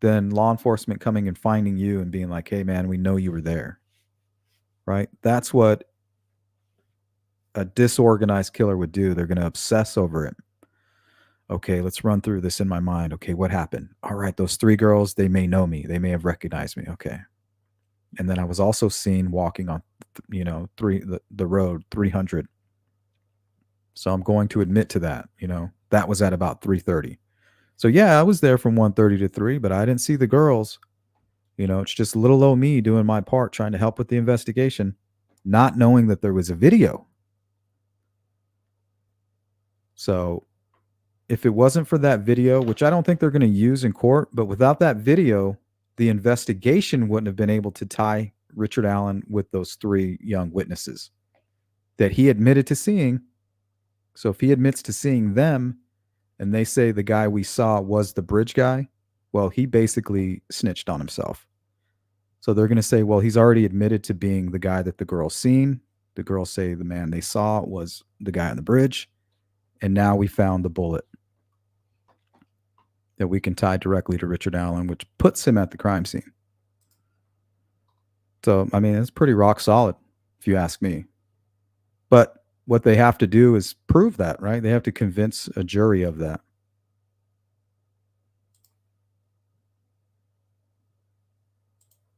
than law enforcement coming and finding you and being like, hey, man, we know you were there. Right? That's what a disorganized killer would do. They're going to obsess over it. Okay, let's run through this in my mind. Okay, what happened? All right, those 3 girls, they may know me. They may have recognized me. Okay. And then I was also seen walking on, the road 300. So I'm going to admit to that. That was at about 3:30. So yeah, I was there from 1:30 to 3, but I didn't see the girls. It's just little old me doing my part, trying to help with the investigation, not knowing that there was a video. So if it wasn't for that video, which I don't think they're going to use in court, but without that video, the investigation wouldn't have been able to tie Richard Allen with those 3 young witnesses that he admitted to seeing. So if he admits to seeing them and they say the guy we saw was the bridge guy, well, he basically snitched on himself. So they're going to say, well, he's already admitted to being the guy that the girls seen. The girls say the man they saw was the guy on the bridge. And now we found the bullet that we can tie directly to Richard Allen, which puts him at the crime scene. So, I mean, it's pretty rock solid, if you ask me. But what they have to do is prove that, right? They have to convince a jury of that.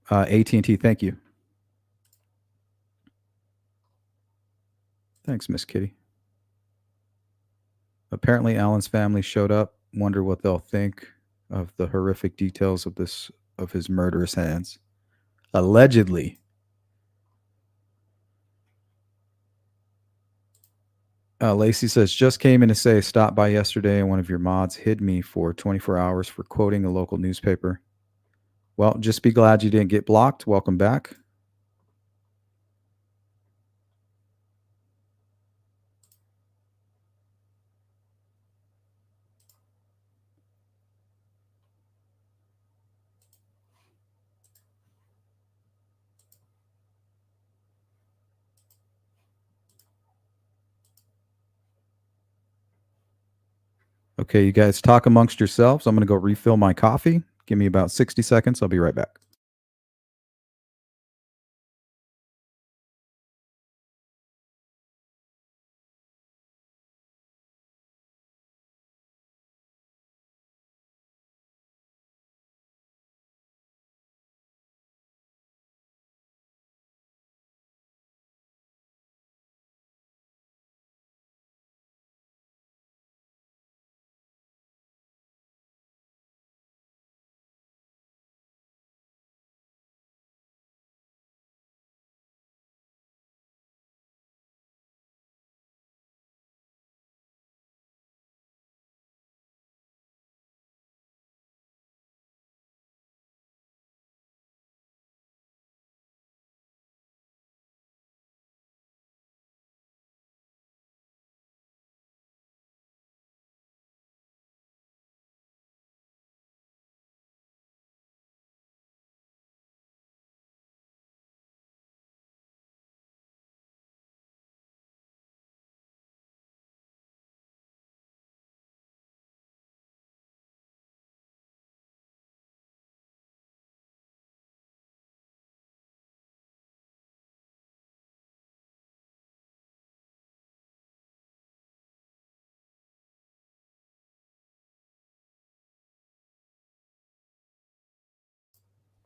AT&T, thank you. Thanks, Miss Kitty. Apparently, Allen's family showed up. Wonder what they'll think of the horrific details of his murderous hands. Allegedly. Lacey says, just came in to say, stopped by yesterday and one of your mods hid me for 24 hours for quoting a local newspaper. Well, just be glad you didn't get blocked. Welcome back. Okay, you guys talk amongst yourselves. I'm going to go refill my coffee. Give me about 60 seconds. I'll be right back.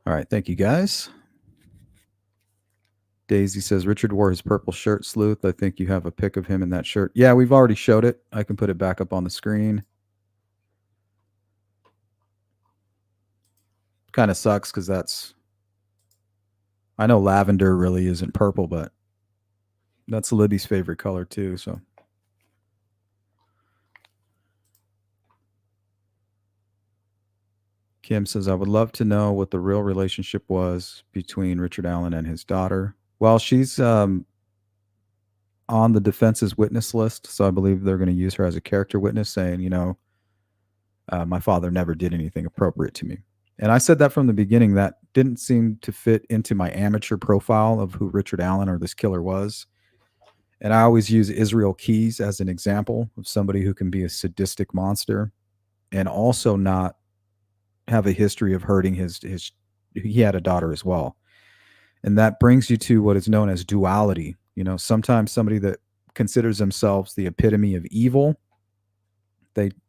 All right, thank you guys. Daisy says, Richard wore his purple shirt, Sleuth. I think you have a pic of him in that shirt. Yeah, we've already showed it. I can put it back up on the screen. kind of sucks because I know lavender really isn't purple, but that's Libby's favorite color too. So Kim says, I would love to know what the real relationship was between Richard Allen and his daughter. Well, she's on the defense's witness list, so I believe they're going to use her as a character witness, saying, my father never did anything appropriate to me. And I said that from the beginning. That didn't seem to fit into my amateur profile of who Richard Allen or this killer was. And I always use Israel Keys as an example of somebody who can be a sadistic monster and also not have a history of hurting his he had a daughter as well. And that brings you to what is known as duality. Sometimes somebody that considers themselves the epitome of evil,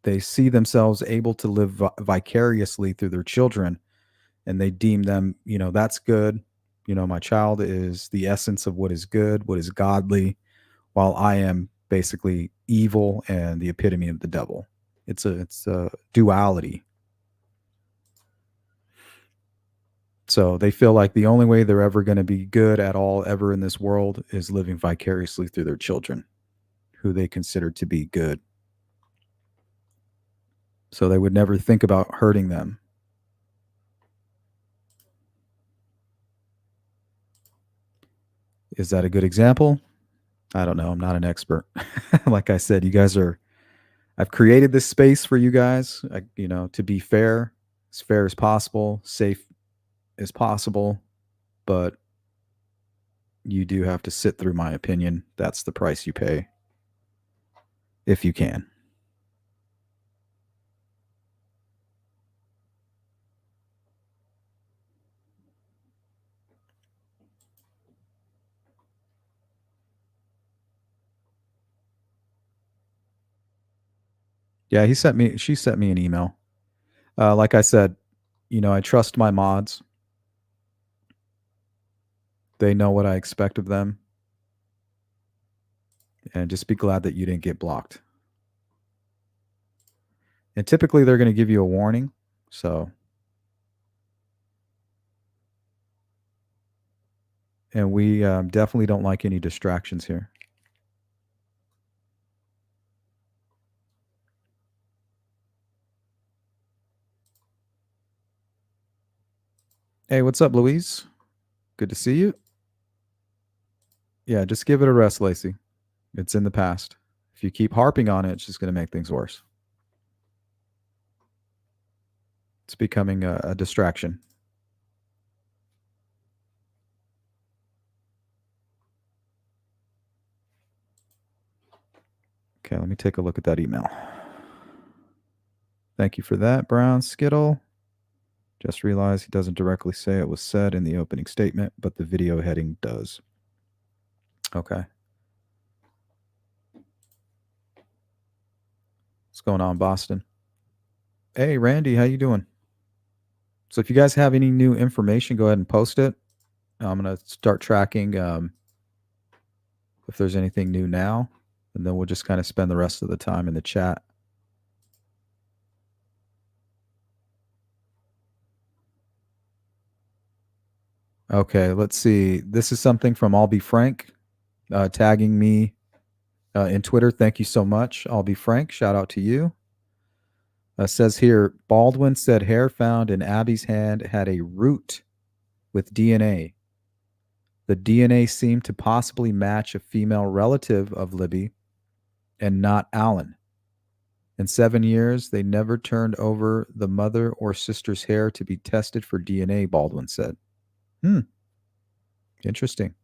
they see themselves able to live vicariously through their children, and they deem them, that's good. My child is the essence of what is good, what is godly, while I am basically evil and the epitome of the devil. It's a duality. So they feel like the only way they're ever going to be good at all ever in this world is living vicariously through their children, who they consider to be good. So they would never think about hurting them. Is that a good example? I don't know. I'm not an expert. Like I said, I've created this space for you guys, to be fair as possible, safe as possible, but you do have to sit through my opinion. That's the price you pay, if you can. Yeah, she sent me an email. Like I said, I trust my mods. They know what I expect of them. And just be glad that you didn't get blocked. And typically they're going to give you a warning. So, and we definitely don't like any distractions here. Hey, what's up, Louise? Good to see you. Yeah, just give it a rest, Lacey. It's in the past. If you keep harping on it, it's just going to make things worse. It's becoming a distraction. Okay, let me take a look at that email. Thank you for that, Brown Skittle. Just realized he doesn't directly say it was said in the opening statement, but the video heading does. Okay. What's going on, Boston? Hey, Randy, how you doing? So if you guys have any new information, go ahead and post it. I'm going to start tracking if there's anything new now, and then we'll just kind of spend the rest of the time in the chat. Okay, let's see. This is something from I'll Be Frank, tagging me in Twitter. Thank you so much, I'll Be Frank. Shout out to you. Says here, Baldwin said hair found in Abby's hand had a root with DNA. The DNA seemed to possibly match a female relative of Libby and not Allen. In 7 years, they never turned over the mother or sister's hair to be tested for DNA, Baldwin said. Interesting.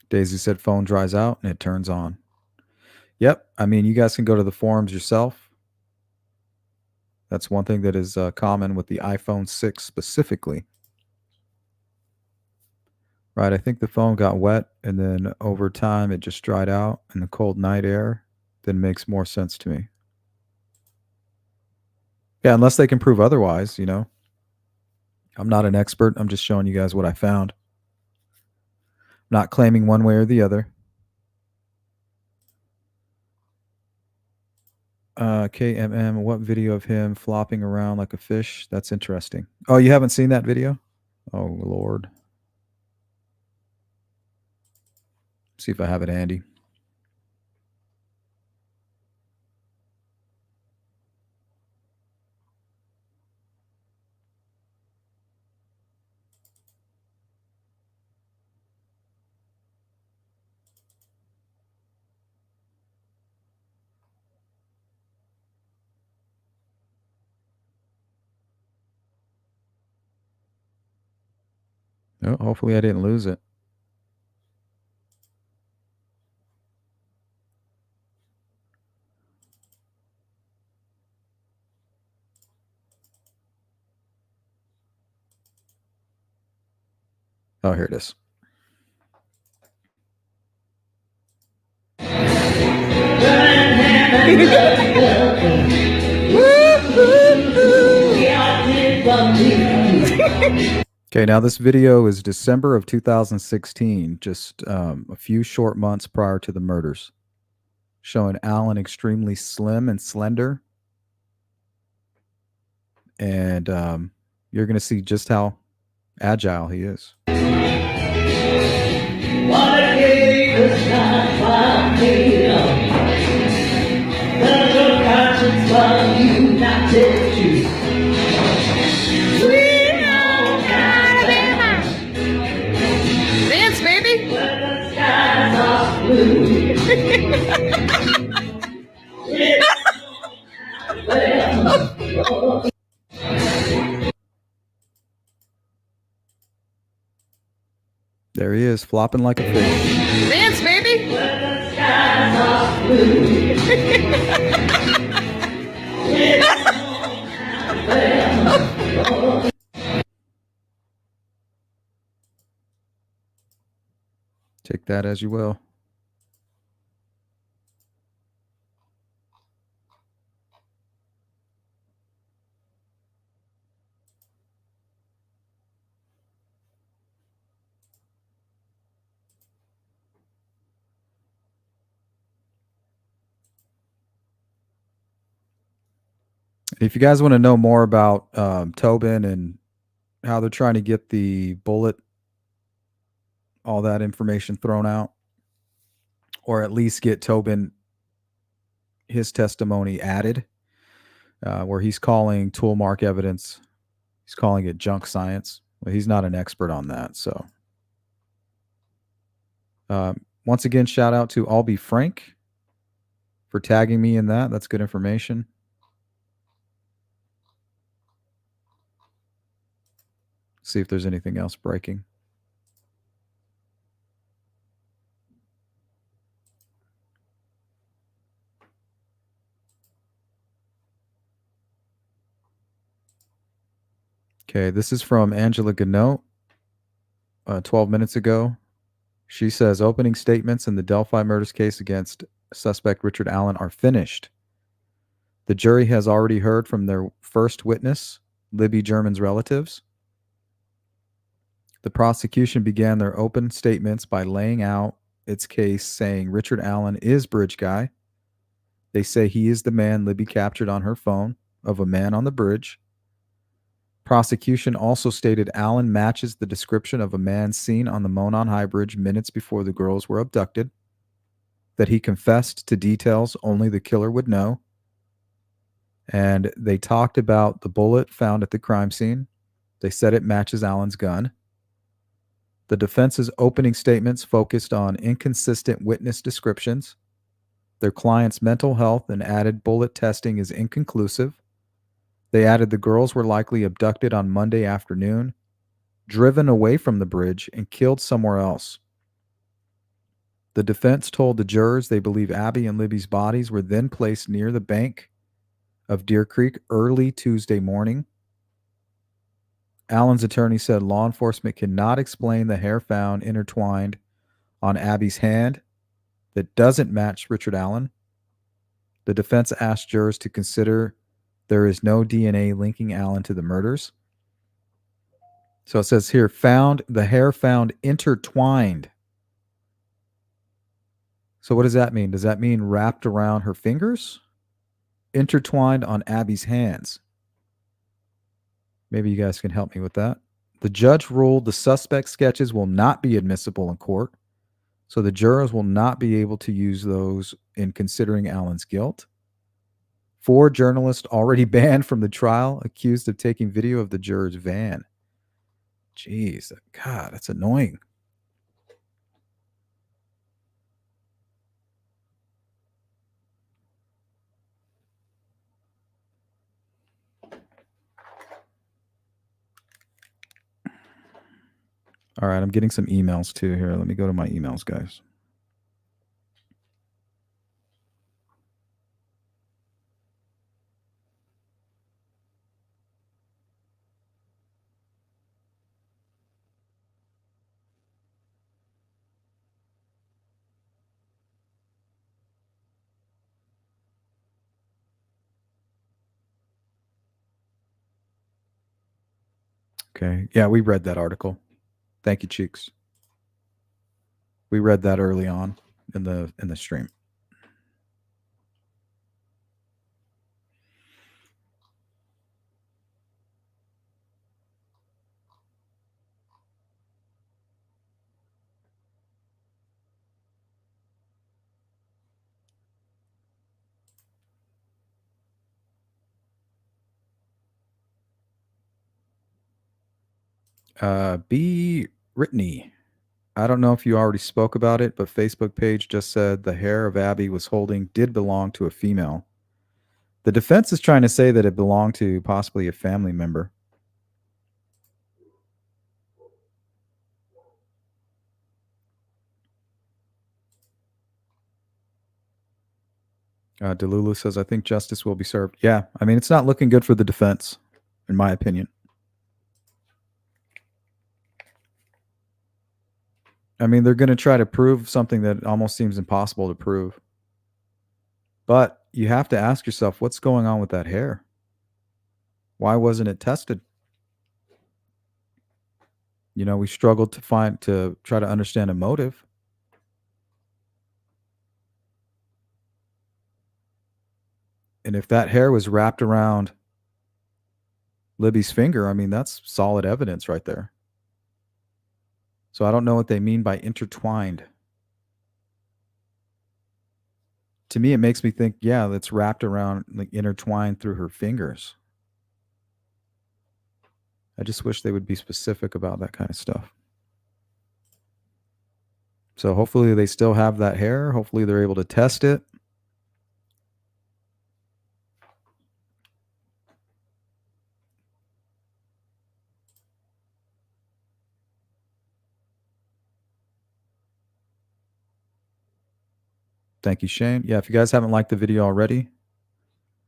Daisy said phone dries out and it turns on. Yep. I mean, you guys can go to the forums yourself. That's one thing that is common with the iPhone 6 specifically. Right. I think the phone got wet and then over time it just dried out in the cold night air. Then makes more sense to me. Yeah, unless they can prove otherwise, I'm not an expert. I'm just showing you guys what I found. Not claiming one way or the other. KMM, what video of him flopping around like a fish? That's interesting. Oh, you haven't seen that video? Oh, Lord. See if I have it handy. Oh, hopefully I didn't lose it. Oh, here it is. Okay, now this video is December of 2016, just a few short months prior to the murders, showing Alan extremely slim and slender. And you're going to see just how agile he is. Dance, baby. There he is, flopping like a fish. Dance, baby. Take that as you will. If you guys want to know more about Tobin and how they're trying to get the bullet, all that information thrown out, or at least get Tobin, his testimony added, where he's calling tool mark evidence, he's calling it junk science. Well, he's not an expert on that. So once again, shout out to I'll Be Frank for tagging me in that. That's good information. See if there's anything else breaking. Okay, this is from Angela Ganot, 12 minutes ago. She says opening statements in the Delphi murders case against suspect Richard Allen are finished. The jury has already heard from their first witness, Libby German's relatives. The prosecution began their open statements by laying out its case, saying Richard Allen is Bridge Guy. They say he is the man Libby captured on her phone of a man on the bridge. Prosecution also stated Allen matches the description of a man seen on the Monon High Bridge minutes before the girls were abducted, that he confessed to details only the killer would know, and they talked about the bullet found at the crime scene. They said it matches Allen's gun. The defense's opening statements focused on inconsistent witness descriptions, their client's mental health, and added bullet testing is inconclusive. They added the girls were likely abducted on Monday afternoon, driven away from the bridge, and killed somewhere else. The defense told the jurors they believe Abby and Libby's bodies were then placed near the bank of Deer Creek early Tuesday morning. Allen's attorney said law enforcement cannot explain the hair found intertwined on Abby's hand that doesn't match Richard Allen. The defense asked jurors to consider there is no DNA linking Allen to the murders. So it says here, the hair found intertwined So what does that mean? Does that mean wrapped around her fingers? Intertwined on Abby's hands? Maybe you guys can help me with that. The judge ruled the suspect sketches will not be admissible in court, so the jurors will not be able to use those in considering Allen's guilt. 4 journalists already banned from the trial, accused of taking video of the juror's van. Jeez, God, that's annoying. All right, I'm getting some emails too here. Let me go to my emails, guys. Okay. Yeah, we read that article. Thank you, Cheeks. We read that early on in the stream. B. Ritney. I don't know if you already spoke about it, but Facebook page just said the hair of Abby was holding did belong to a female. The defense is trying to say that it belonged to possibly a family member. Delulu says, I think justice will be served. Yeah, I mean, it's not looking good for the defense, in my opinion. I mean, they're going to try to prove something that almost seems impossible to prove. But you have to ask yourself, what's going on with that hair? Why wasn't it tested? You know, we struggled to try to understand a motive. And if that hair was wrapped around Libby's finger, I mean, that's solid evidence right there. So I don't know what they mean by intertwined. To me, it makes me think, yeah, that's wrapped around, like intertwined through her fingers. I just wish they would be specific about that kind of stuff. So hopefully they still have that hair. Hopefully they're able to test it. Thank you, Shane. Yeah, if you guys haven't liked the video already,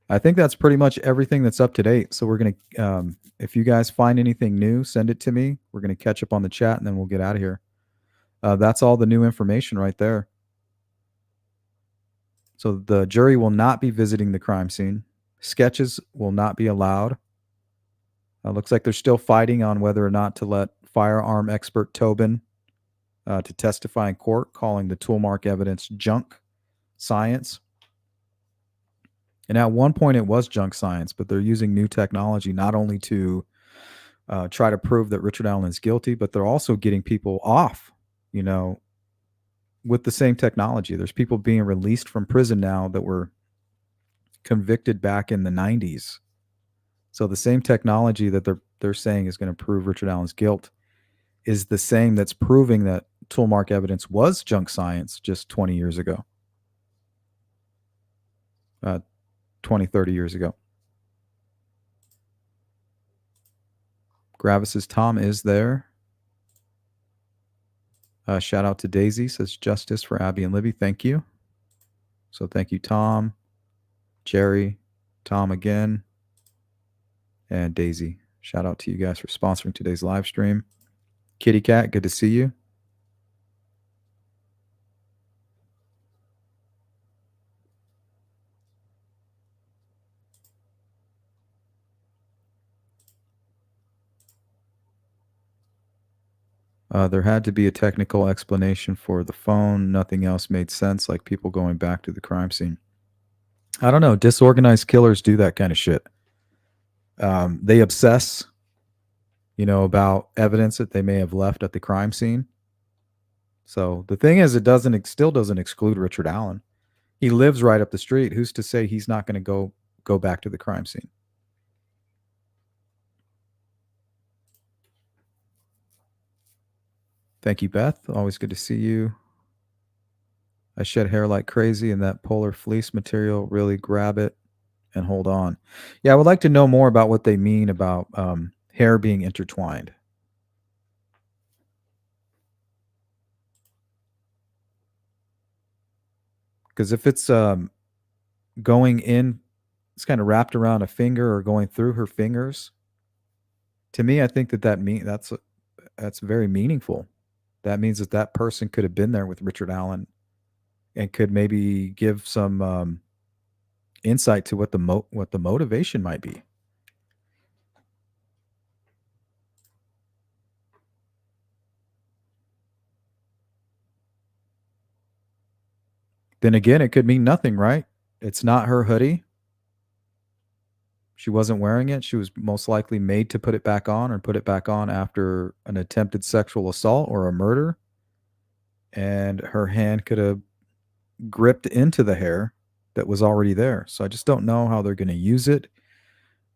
I think that's pretty much everything that's up to date. So we're going to, if you guys find anything new, send it to me. We're going to catch up on the chat and then we'll get out of here. That's all the new information right there. So the jury will not be visiting the crime scene. Sketches will not be allowed. Looks like they're still fighting on whether or not to let firearm expert Tobin to testify in court, calling the tool mark evidence junk science. And at one point it was junk science, but they're using new technology not only to try to prove that Richard Allen is guilty, but they're also getting people off, you know, with the same technology. There's people being released from prison now that were convicted back in the 90s. So the same technology that they're saying is going to prove Richard Allen's guilt is the same that's proving that tool mark evidence was junk science just 20 years ago. 20, 30 years ago. Gravis's Tom is there. Shout out to Daisy, says justice for Abby and Libby. Thank you. So thank you, Tom, Jerry, Tom again, and Daisy. Shout out to you guys for sponsoring today's live stream. Kitty Cat, good to see you. There had to be a technical explanation for the phone. Nothing else made sense, like people going back to the crime scene. I don't know. Disorganized killers do that kind of shit. They obsess, about evidence that they may have left at the crime scene. So the thing is, it still doesn't exclude Richard Allen. He lives right up the street. Who's to say he's not going to go back to the crime scene? Thank you, Beth. Always good to see you. I shed hair like crazy, and that polar fleece material really grab it and hold on. Yeah, I would like to know more about what they mean about hair being intertwined. Because if it's going in, it's kind of wrapped around a finger or going through her fingers. To me, I think that's very meaningful. That means that person could have been there with Richard Allen and could maybe give some insight to what the motivation might be. Then again, it could mean nothing, right? It's not her hoodie. She wasn't wearing it. She was most likely made to put it back on or put it back on after an attempted sexual assault or a murder. And her hand could have gripped into the hair that was already there. So I just don't know how they're going to use it.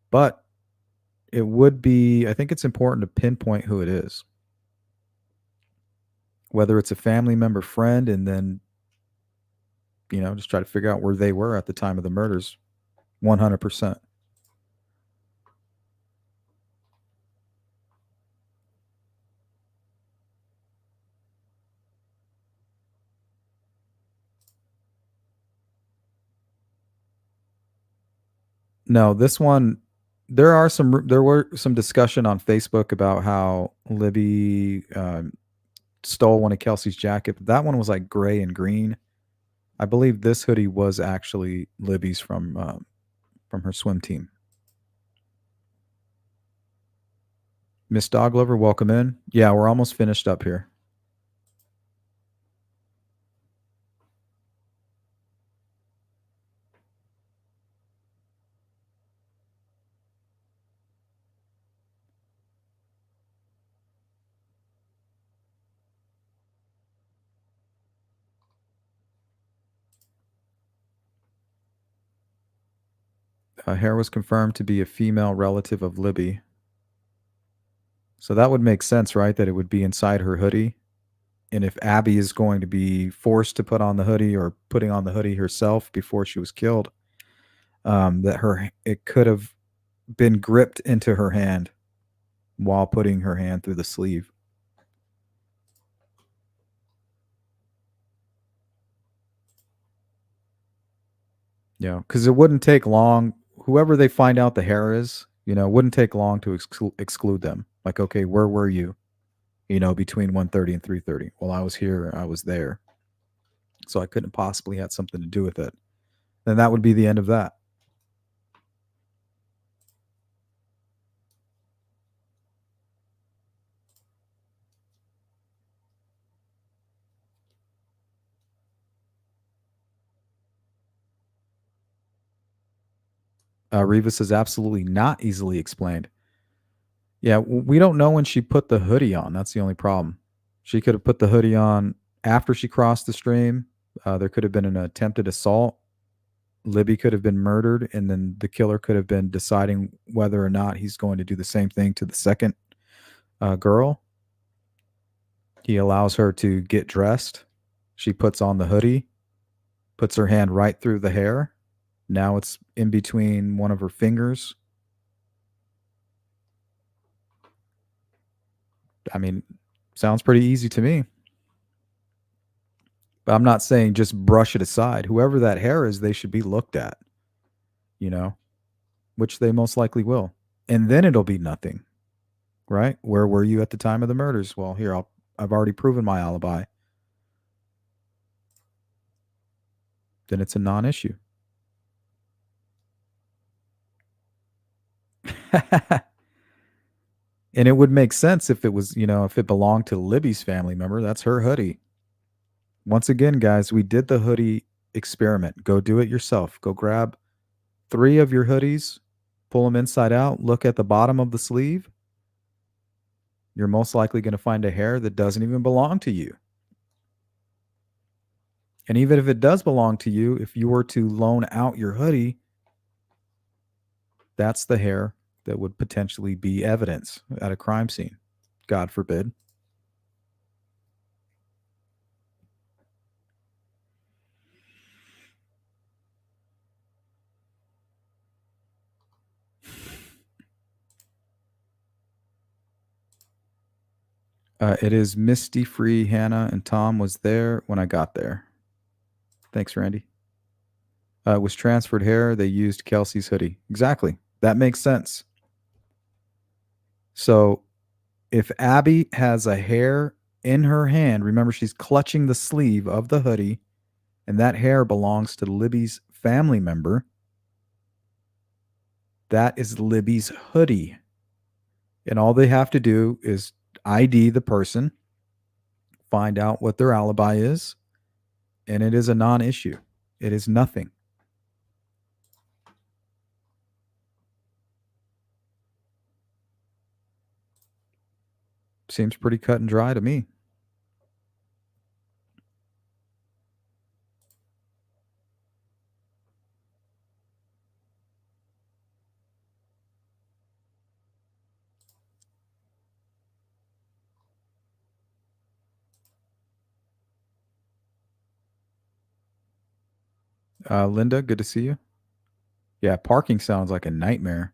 But it would be, I think it's important to pinpoint who it is. Whether it's a family member, friend, and then, just try to figure out where they were at the time of the murders. 100%. No, this one, there were some discussion on Facebook about how Libby stole one of Kelsey's jacket, but that one was like gray and green. I believe this hoodie was actually Libby's from her swim team. Miss Doglover, welcome in. Yeah, we're almost finished up here. Hair was confirmed to be a female relative of Libby. So that would make sense, right? That it would be inside her hoodie. And if Abby is going to be forced to put on the hoodie or putting on the hoodie herself before she was killed, it could have been gripped into her hand while putting her hand through the sleeve. Yeah, because it wouldn't take long. Whoever they find out the hair is, it wouldn't take long to exclude them. Like, okay, where were you? Between 1:30 and 3:30. Well, I was here. I was there. So I couldn't possibly had something to do with it. Then that would be the end of that. Rivas is absolutely not easily explained. Yeah, we don't know when she put the hoodie on. That's the only problem. She could have put the hoodie on after she crossed the stream. There could have been an attempted assault. Libby could have been murdered, and then the killer could have been deciding whether or not he's going to do the same thing to the second girl. He allows her to get dressed. She puts on the hoodie, puts her hand right through the hair. Now it's in between one of her fingers. I mean, sounds pretty easy to me. But I'm not saying just brush it aside. Whoever that hair is, they should be looked at, which they most likely will. And then it'll be nothing, right? Where were you at the time of the murders? Well, here, I've already proven my alibi. Then it's a non-issue. And it would make sense if it was, if it belonged to Libby's family member. That's her hoodie. Once again, guys, we did the hoodie experiment. Go do it yourself. Go grab 3 of your hoodies, pull them inside out, look at the bottom of the sleeve. You're most likely going to find a hair that doesn't even belong to you. And even if it does belong to you, if you were to loan out your hoodie, that's the hair that would potentially be evidence at a crime scene. God forbid. It is Misty Free. Hannah and Tom was there when I got there. Thanks, Randy. It was transferred hair. They used Kelsey's hoodie. Exactly. That makes sense. So if Abby has a hair in her hand, remember she's clutching the sleeve of the hoodie, and that hair belongs to Libby's family member. That is Libby's hoodie. And all they have to do is ID the person, find out what their alibi is, and it is a non-issue. It is nothing. Seems pretty cut and dry to me. Linda, good to see you. Yeah, parking sounds like a nightmare.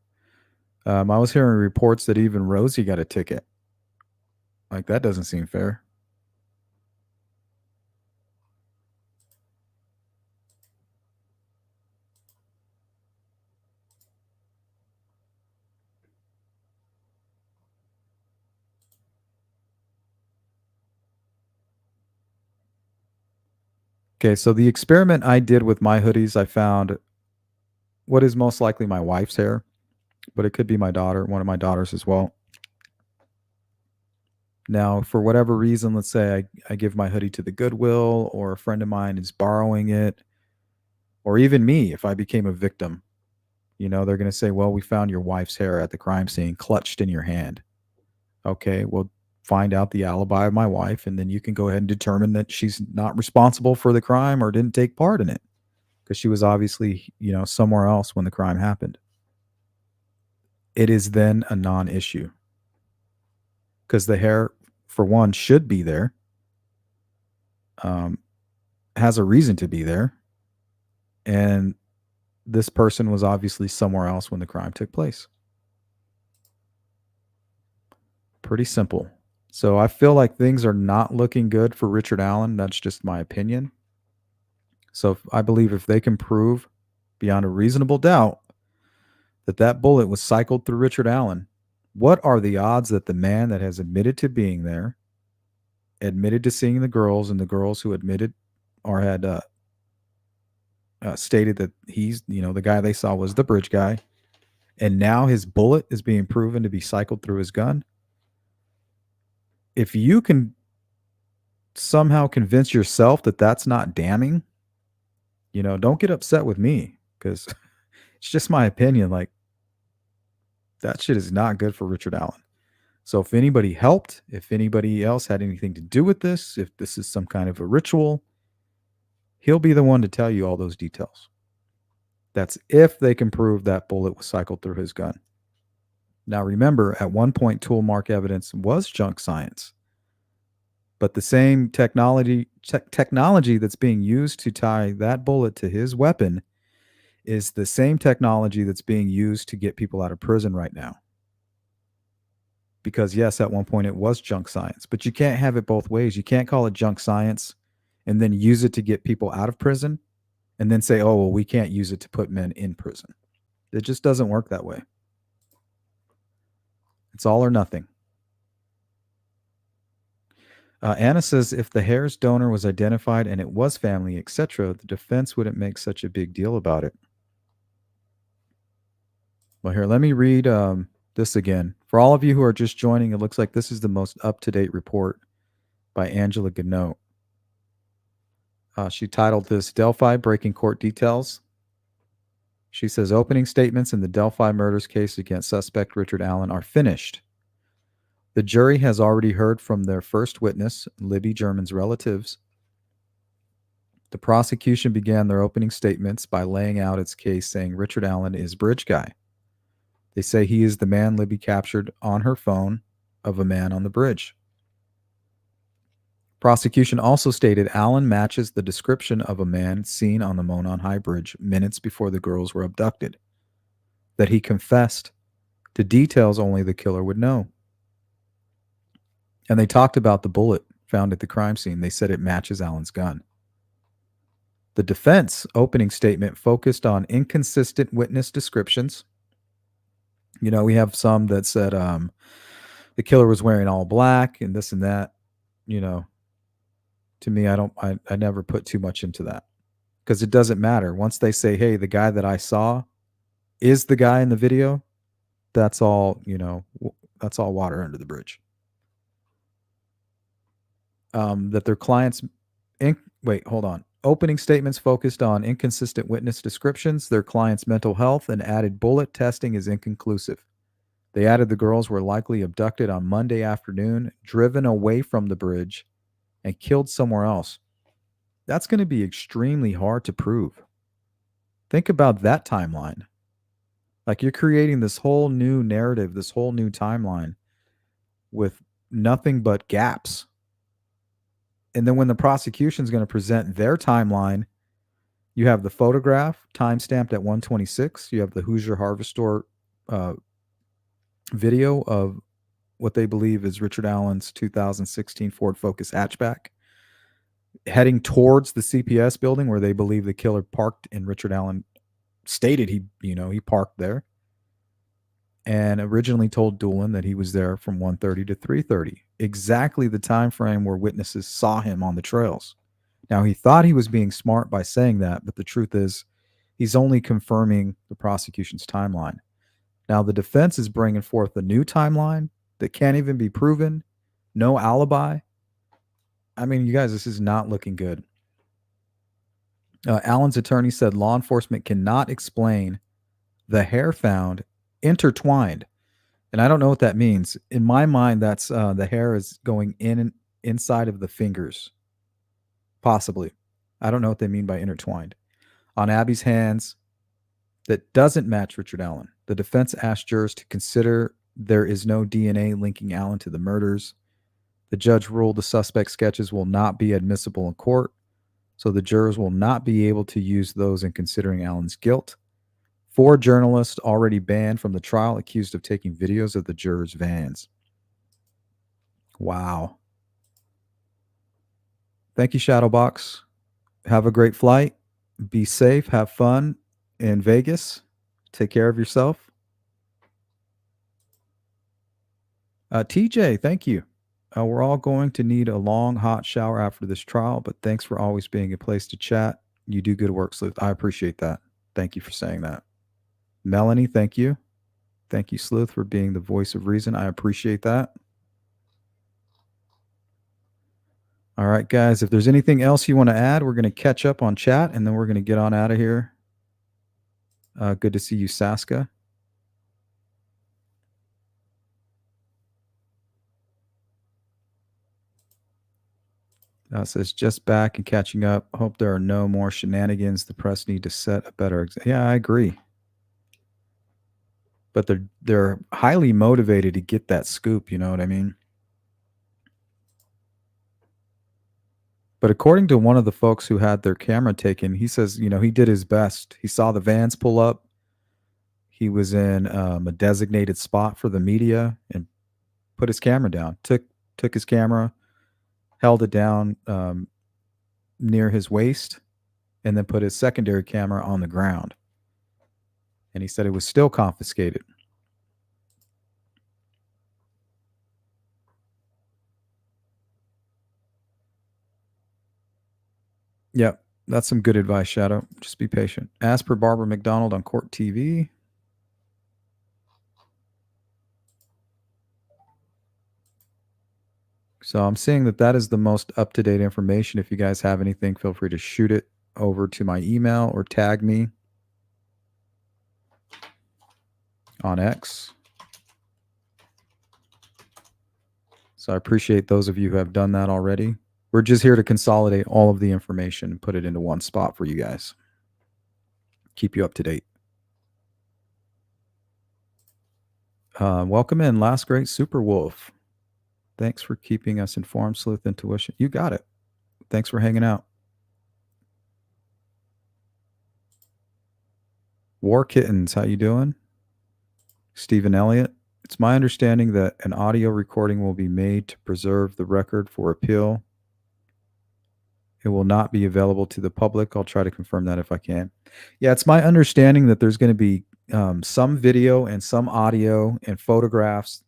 I was hearing reports that even Rosie got a ticket. Like, that doesn't seem fair. Okay, so the experiment I did with my hoodies, I found what is most likely my wife's hair, but it could be my daughter, one of my daughters as well. Now, for whatever reason, let's say I give my hoodie to the Goodwill, or a friend of mine is borrowing it, or even me, if I became a victim, they're going to say, well, we found your wife's hair at the crime scene clutched in your hand. Okay, well, find out the alibi of my wife, and then you can go ahead and determine that she's not responsible for the crime or didn't take part in it, because she was obviously, somewhere else when the crime happened. It is then a non-issue, because the hair, for one, should be there, has a reason to be there, and this person was obviously somewhere else when the crime took place. Pretty simple. So I feel like things are not looking good for Richard Allen. That's just my opinion. So I believe if they can prove beyond a reasonable doubt that that bullet was cycled through Richard Allen, what are the odds that the man that has admitted to being there, admitted to seeing the girls, and the girls who admitted or had stated that he's, the guy they saw was the bridge guy, and now his bullet is being proven to be cycled through his gun? If you can somehow convince yourself that that's not damning, don't get upset with me, because it's just my opinion. Like, that shit is not good for Richard Allen. So if anybody helped, if anybody else had anything to do with this, if this is some kind of a ritual, he'll be the one to tell you all those details. That's if they can prove that bullet was cycled through his gun. Now, remember, at one point, tool mark evidence was junk science. But the same technology that's being used to tie that bullet to his weapon is the same technology that's being used to get people out of prison right now. Because yes, at one point it was junk science, but you can't have it both ways. You can't call it junk science and then use it to get people out of prison and then say, oh, well, we can't use it to put men in prison. It just doesn't work that way. It's all or nothing. Anna says, if the hair's donor was identified and it was family, etc., the defense wouldn't make such a big deal about it. Well, here, let me read this again. For all of you who are just joining, it looks like this is the most up-to-date report by Angela Gannot. She titled this Delphi Breaking Court Details. She says opening statements in the Delphi murders case against suspect Richard Allen are finished. The jury has already heard from their first witness, Libby German's relatives. The prosecution began their opening statements by laying out its case saying Richard Allen is Bridge Guy. They say he is the man Libby captured on her phone of a man on the bridge. Prosecution also stated Allen matches the description of a man seen on the Monon High Bridge minutes before the girls were abducted, that he confessed to details only the killer would know. And they talked about the bullet found at the crime scene. They said it matches Allen's gun. The defense opening statement focused on inconsistent witness descriptions. You know, we have some that said the killer was wearing all black and this and that. You know, to me, I never put too much into that because it doesn't matter. Once they say, hey, the guy that I saw is the guy in the video, that's all, you know, that's all water under the bridge. That their clients, hold on. Opening statements focused on inconsistent witness descriptions, their client's mental health, and added bullet testing is inconclusive. They added the girls were likely abducted on Monday afternoon, driven away from the bridge, and killed somewhere else. That's going to be extremely hard to prove. Think about that timeline. Like you're creating this whole new narrative, this whole new timeline with nothing but gaps. And then when the prosecution is going to present their timeline, you have the photograph timestamped at 1:26. You have the Hoosier Harvest Store video of what they believe is Richard Allen's 2016 Ford Focus hatchback heading towards the CPS building where they believe the killer parked, and Richard Allen stated he parked there and originally told Doolin that he was there from 1:30 to 3:30, exactly the time frame where witnesses saw him on the trails. Now, he thought he was being smart by saying that, but the truth is he's only confirming the prosecution's timeline. Now, the defense is bringing forth a new timeline that can't even be proven, no alibi. I mean, you guys, this is not looking good. Allen's attorney said law enforcement cannot explain the hair found intertwined. And I don't know what that means. In my mind, that's the hair is going inside of the fingers. Possibly. I don't know what they mean by intertwined. On Abby's hands that doesn't match Richard Allen. The defense asked jurors to consider there is no DNA linking Allen to the murders. The judge ruled the suspect sketches will not be admissible in court, so the jurors will not be able to use those in considering Allen's guilt. 4 journalists already banned from the trial accused of taking videos of the jurors' vans. Wow. Thank you, Shadowbox. Have a great flight. Be safe. Have fun in Vegas. Take care of yourself. TJ, thank you. We're all going to need a long, hot shower after this trial, but thanks for always being a place to chat. You do good work, Sleuth. I appreciate that. Thank you for saying that. Melanie, thank you. Thank you, Sleuth, for being the voice of reason. I appreciate that. All right, guys, if there's anything else you want to add, we're going to catch up on chat, and then we're going to get on out of here. Good to see you, Saska. Says just back and catching up. Hope there are no more shenanigans. The press need to set a better example. Yeah, I agree. But they're highly motivated to get that scoop. You know what I mean? But according to one of the folks who had their camera taken, he says, you know, he did his best. He saw the vans pull up. He was in a designated spot for the media and put his camera down. Took his camera, held it down near his waist, and then put his secondary camera on the ground. And he said it was still confiscated. Yep, that's some good advice, Shadow. Just be patient. As per Barbara McDonald on Court TV. So I'm seeing that is the most up-to-date information. If you guys have anything, feel free to shoot it over to my email or tag me on X. So I appreciate those of you who have done that already. We're just here to consolidate all of the information and put it into one spot for you guys. Keep you up to date. Welcome in, Last Great Super Wolf. Thanks for keeping us informed, Sleuth Intuition. You got it. Thanks for hanging out. War Kittens, how you doing? Stephen Elliott. It's my understanding that an audio recording will be made to preserve the record for appeal. It will not be available to the public. I'll try to confirm that if I can. Yeah, it's my understanding that there's going to be some video and some audio and photographs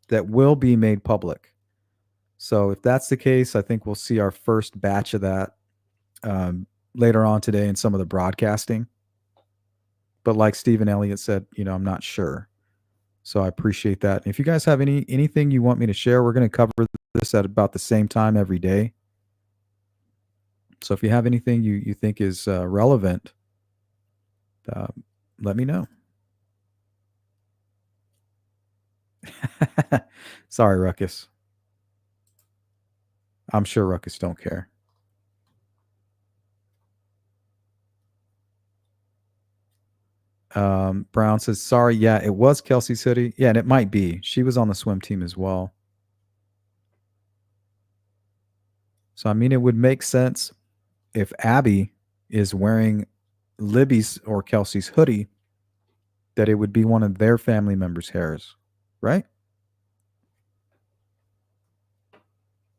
that will be made public. So if that's the case, I think we'll see our first batch of that later on today in some of the broadcasting. But like Stephen Elliott said, I'm not sure. So I appreciate that. If you guys have anything you want me to share, we're going to cover this at about the same time every day. So if you have anything you think is relevant, let me know. Sorry, Ruckus. I'm sure Ruckus don't care. Brown says, sorry, yeah, it was Kelsey's hoodie. Yeah, and it might be. She was on the swim team as well. So, I mean, it would make sense if Abby is wearing Libby's or Kelsey's hoodie, that it would be one of their family members' hairs, right?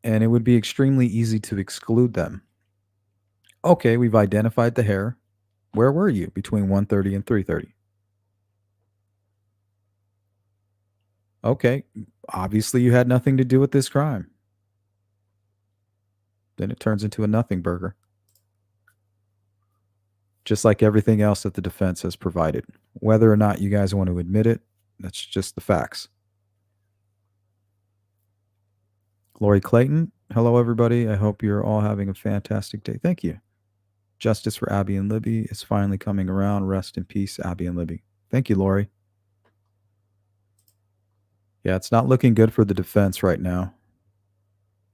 And it would be extremely easy to exclude them. Okay, we've identified the hair. Where were you between 1:30 and 3:30? Okay, obviously you had nothing to do with this crime. Then it turns into a nothing burger. Just like everything else that the defense has provided. Whether or not you guys want to admit it, that's just the facts. Lori Clayton, hello everybody. I hope you're all having a fantastic day. Thank you. Justice for Abby and Libby is finally coming around. Rest in peace, Abby and Libby. Thank you, Lori. Yeah, it's not looking good for the defense right now.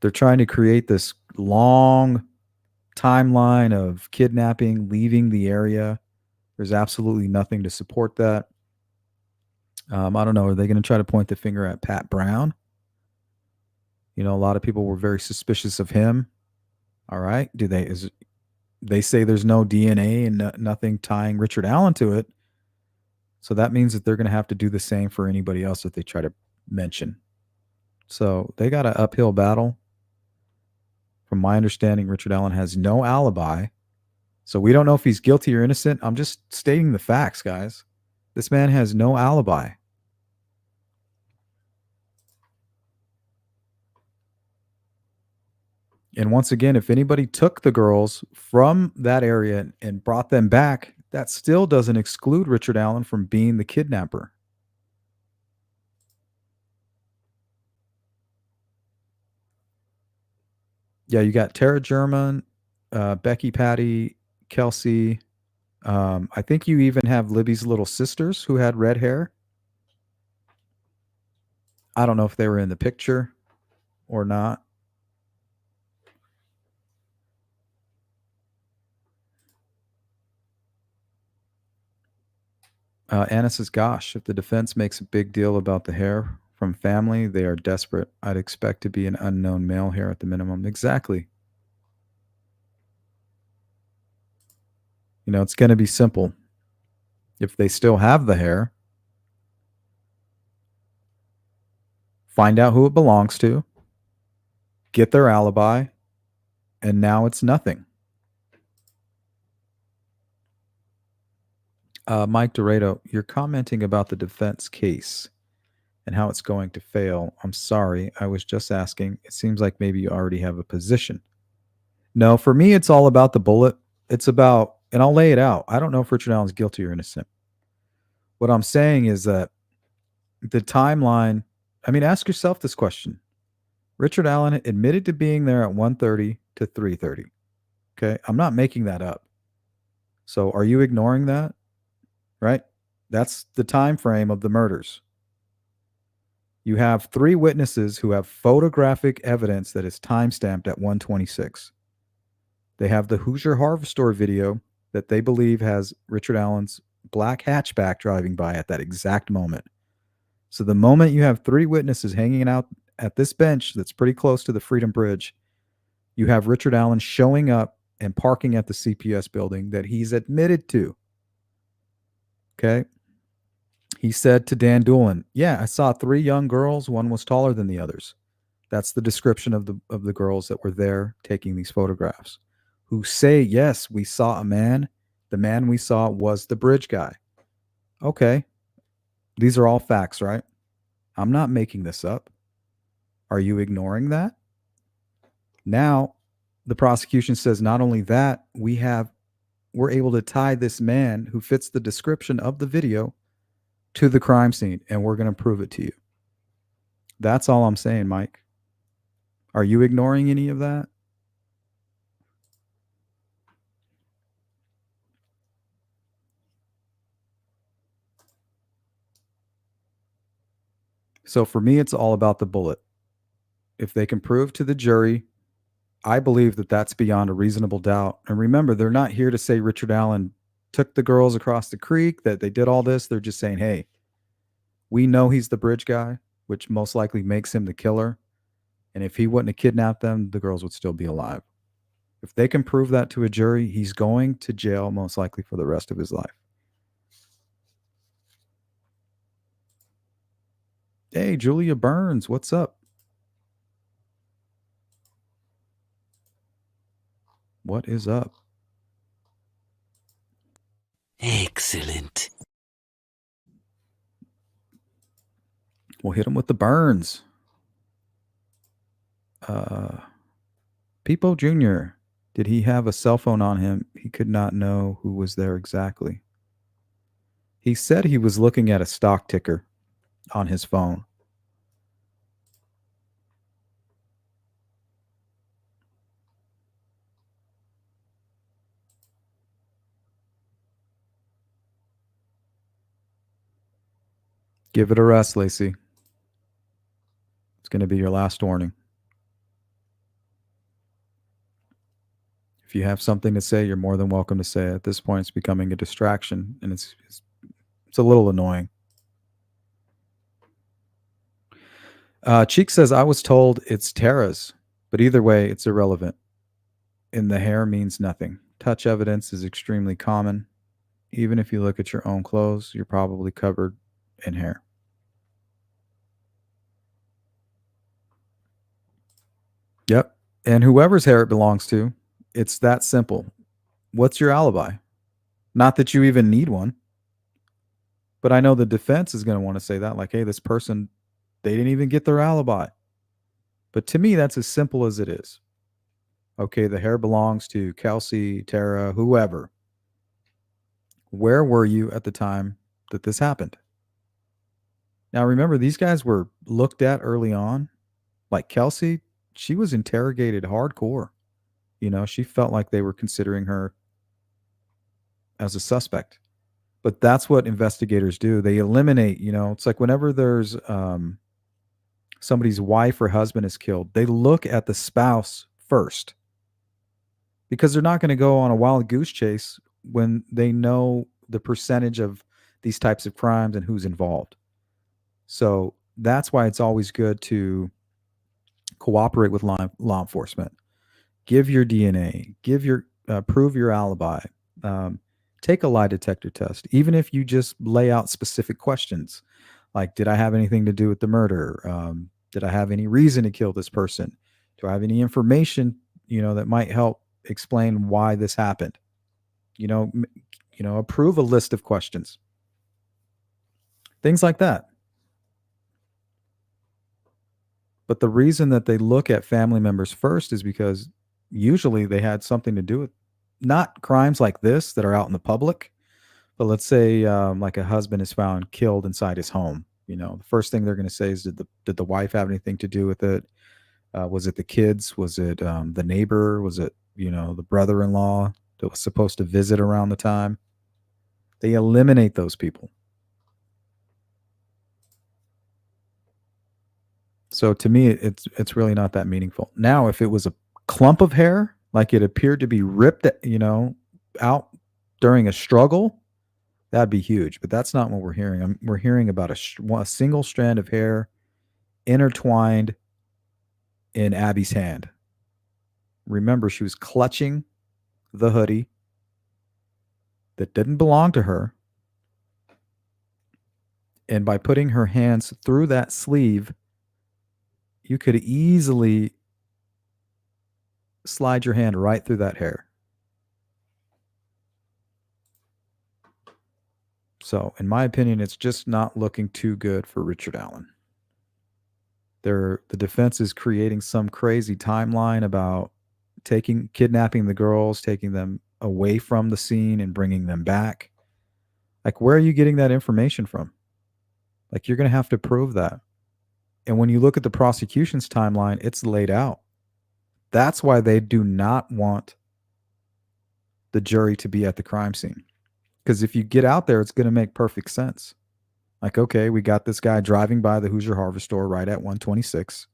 They're trying to create this long timeline of kidnapping, leaving the area. There's absolutely nothing to support that. I don't know. Are they going to try to point the finger at Pat Brown? A lot of people were very suspicious of him. All right. They say there's no DNA and nothing tying Richard Allen to it. So that means that they're going to have to do the same for anybody else that they try to mention. So they got an uphill battle. From my understanding, Richard Allen has no alibi. So we don't know if he's guilty or innocent. I'm just stating the facts, guys. This man has no alibi. And once again, if anybody took the girls from that area and brought them back, that still doesn't exclude Richard Allen from being the kidnapper. Yeah, you got Tara German, Becky, Patty, Kelsey. I think you even have Libby's little sisters who had red hair. I don't know if they were in the picture or not. Anna says, gosh, if the defense makes a big deal about the hair from family, they are desperate. I'd expect to be an unknown male hair at the minimum. Exactly. It's going to be simple. If they still have the hair, find out who it belongs to, get their alibi, and now it's nothing. Mike Dorado, you're commenting about the defense case and how it's going to fail. I'm sorry. I was just asking. It seems like maybe you already have a position. No, for me, it's all about the bullet. It's about, and I'll lay it out. I don't know if Richard Allen's guilty or innocent. What I'm saying is that the timeline, ask yourself this question. Richard Allen admitted to being there at 1:30 to 3:30. Okay, I'm not making that up. So are you ignoring that? Right? That's the time frame of the murders. You have 3 witnesses who have photographic evidence that is timestamped at 1:26. They have the Hoosier Harvest Store video that they believe has Richard Allen's black hatchback driving by at that exact moment. So the moment you have 3 witnesses hanging out at this bench that's pretty close to the Freedom Bridge, you have Richard Allen showing up and parking at the CPS building that he's admitted to. Okay? He said to Dan Doolin, "Yeah, I saw 3 young girls, one was taller than the others." That's the description of the girls that were there taking these photographs, who say, "Yes, we saw a man. The man we saw was the bridge guy." Okay. These are all facts, right? I'm not making this up. Are you ignoring that? Now, the prosecution says not only that, we're able to tie this man who fits the description of the video to the crime scene, and we're going to prove it to you. That's all I'm saying, Mike. Are you ignoring any of that? So for me, it's all about the bullet. If they can prove to the jury, I believe that that's beyond a reasonable doubt. And remember, they're not here to say Richard Allen took the girls across the creek, that they did all this. They're just saying, hey, we know he's the bridge guy, which most likely makes him the killer. And if he wouldn't have kidnapped them, the girls would still be alive. If they can prove that to a jury, he's going to jail most likely for the rest of his life. Hey, Julia Burns, what's up? What is up? Excellent. We'll hit him with the Burns. Peepo Jr., did he have a cell phone on him? He could not know who was there exactly. He said he was looking at a stock ticker on his phone. Give it a rest, Lacey. It's going to be your last warning. If you have something to say, you're more than welcome to say it. At this point, it's becoming a distraction, and it's a little annoying. Cheek says, I was told it's Tara's, but either way, it's irrelevant. And the hair means nothing. Touch evidence is extremely common. Even if you look at your own clothes, you're probably covered in hair. Yep. And whoever's hair it belongs to, it's that simple. What's your alibi? Not that you even need one. But I know the defense is going to want to say that, like, hey, this person, they didn't even get their alibi. But to me, that's as simple as it is. Okay, the hair belongs to Kelsey, Tara, whoever. Where were you at the time that this happened? Now, remember, these guys were looked at early on. Like Kelsey, she was interrogated hardcore. You know, she felt like they were considering her as a suspect. But that's what investigators do. They eliminate, you know, it's like whenever there's somebody's wife or husband is killed, they look at the spouse first. Because they're not going to go on a wild goose chase when they know the percentage of these types of crimes and who's involved. So that's why it's always good to cooperate with law enforcement. Give your DNA, prove your alibi, take a lie detector test, even if you just lay out specific questions. Like, did I have anything to do with the murder? Did I have any reason to kill this person? Do I have any information, you know, that might help explain why this happened? You know, approve a list of questions. Things like that. But the reason that they look at family members first is because usually they had something to do with not crimes like this that are out in the public, but let's say like a husband is found killed inside his home. You know, the first thing they're going to say is, did the wife have anything to do with it? Was it the kids? Was it the neighbor? Was it, the brother-in-law that was supposed to visit around the time? They eliminate those people. So to me, it's really not that meaningful. Now, if it was a clump of hair, like it appeared to be ripped, out during a struggle, that'd be huge. But that's not what we're hearing. We're hearing about a single strand of hair intertwined in Abby's hand. Remember, she was clutching the hoodie that didn't belong to her. And by putting her hands through that sleeve, you could easily slide your hand right through that hair. So, in my opinion, it's just not looking too good for Richard Allen. The defense is creating some crazy timeline about kidnapping the girls, taking them away from the scene and bringing them back. Like, where are you getting that information from? Like, you're going to have to prove that. And when you look at the prosecution's timeline, it's laid out. That's why they do not want the jury to be at the crime scene. Because if you get out there, it's going to make perfect sense. Like, okay, we got this guy driving by the Hoosier Harvest store right at 126,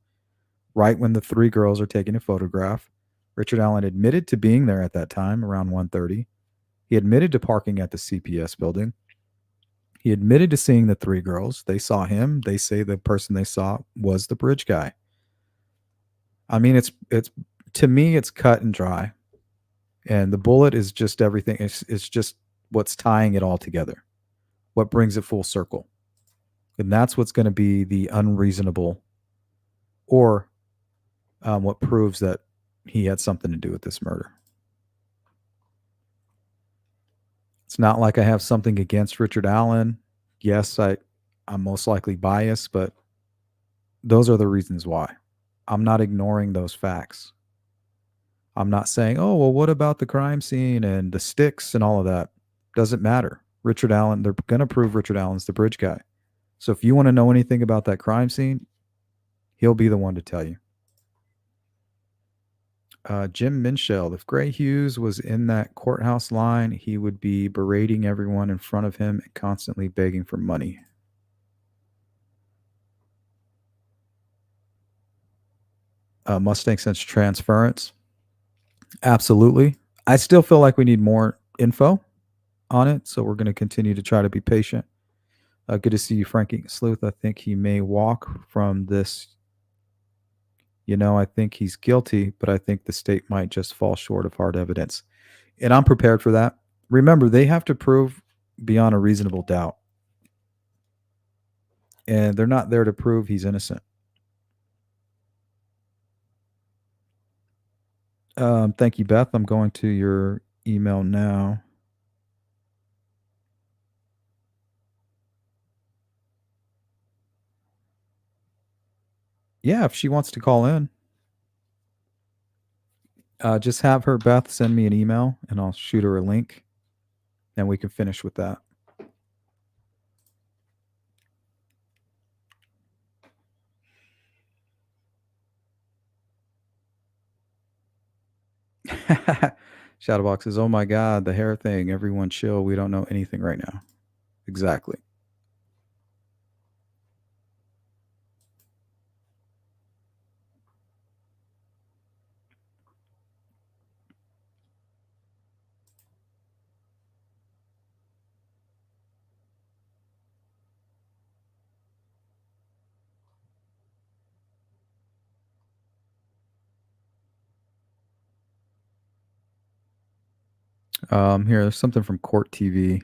right when the three girls are taking a photograph. Richard Allen admitted to being there at that time, around 1:30. He admitted to parking at the CPS building. He admitted to seeing the three girls. They saw him. They say the person they saw was the bridge guy. I mean, it's to me, it's cut and dry. And the bullet is just everything. It's just what's tying it all together, what brings it full circle. And that's what's going to be the unreasonable, or what proves that he had something to do with this murder. It's not like I have something against Richard Allen. Yes, I'm most likely biased, but those are the reasons why. I'm not ignoring those facts. I'm not saying, oh, well, what about the crime scene and the sticks and all of that? Doesn't matter. Richard Allen, they're going to prove Richard Allen's the bridge guy. So if you want to know anything about that crime scene, he'll be the one to tell you. Jim Minshell, if Gray Hughes was in that courthouse line, he would be berating everyone in front of him and constantly begging for money. Mustang Sense transference. Absolutely. I still feel like we need more info on it, so we're going to continue to try to be patient. Good to see you, Frankie Sleuth. I think he may walk from this. I think he's guilty, but I think the state might just fall short of hard evidence. And I'm prepared for that. Remember, they have to prove beyond a reasonable doubt. And they're not there to prove he's innocent. Thank you, Beth. I'm going to your email now. Yeah, if she wants to call in. Just have her, Beth, send me an email, and I'll shoot her a link, and we can finish with that. Shadowbox says, oh my God, the hair thing. Everyone chill. We don't know anything right now. Exactly. Here, there's something from Court TV.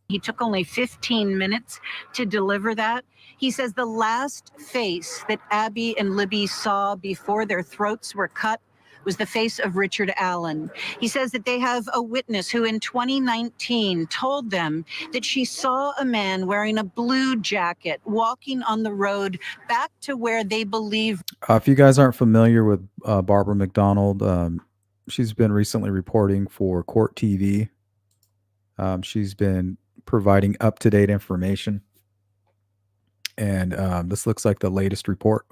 He took only 15 minutes to deliver that. He says the last face that Abby and Libby saw before their throats were cut was the face of Richard Allen. He says that they have a witness who in 2019 told them that she saw a man wearing a blue jacket walking on the road back to where they believe. If you guys aren't familiar with Barbara McDonald, She's been recently reporting for Court TV. She's been providing up-to-date information. And this looks like the latest report.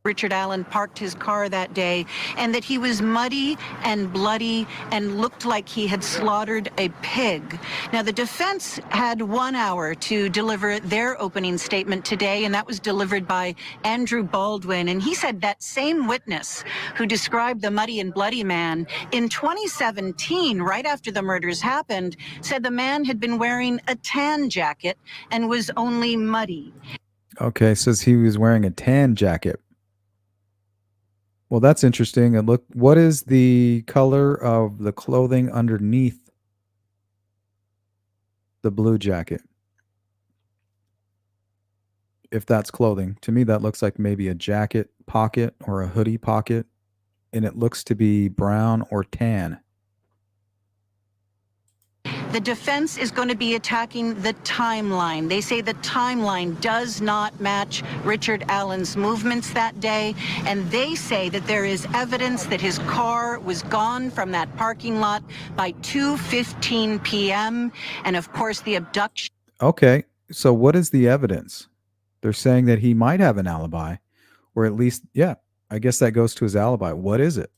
Richard Allen parked his car that day, and that he was muddy and bloody and looked like he had slaughtered a pig. Now, the defense had 1 hour to deliver their opening statement today, and that was delivered by Andrew Baldwin. And he said that same witness who described the muddy and bloody man in 2017, right after the murders happened, said the man had been wearing a tan jacket and was only muddy. Okay, says he was wearing a tan jacket. Well, that's interesting. And look, what is the color of the clothing underneath the blue jacket? If that's clothing, to me, that looks like maybe a jacket pocket or a hoodie pocket, and it looks to be brown or tan. The defense is going to be attacking the timeline. They say the timeline does not match Richard Allen's movements that day, and they say that there is evidence that his car was gone from that parking lot by 2:15 p.m. And of course, the abduction. Okay, so what is the evidence? They're saying that he might have an alibi, or at least, yeah, I guess that goes to his alibi. What is it?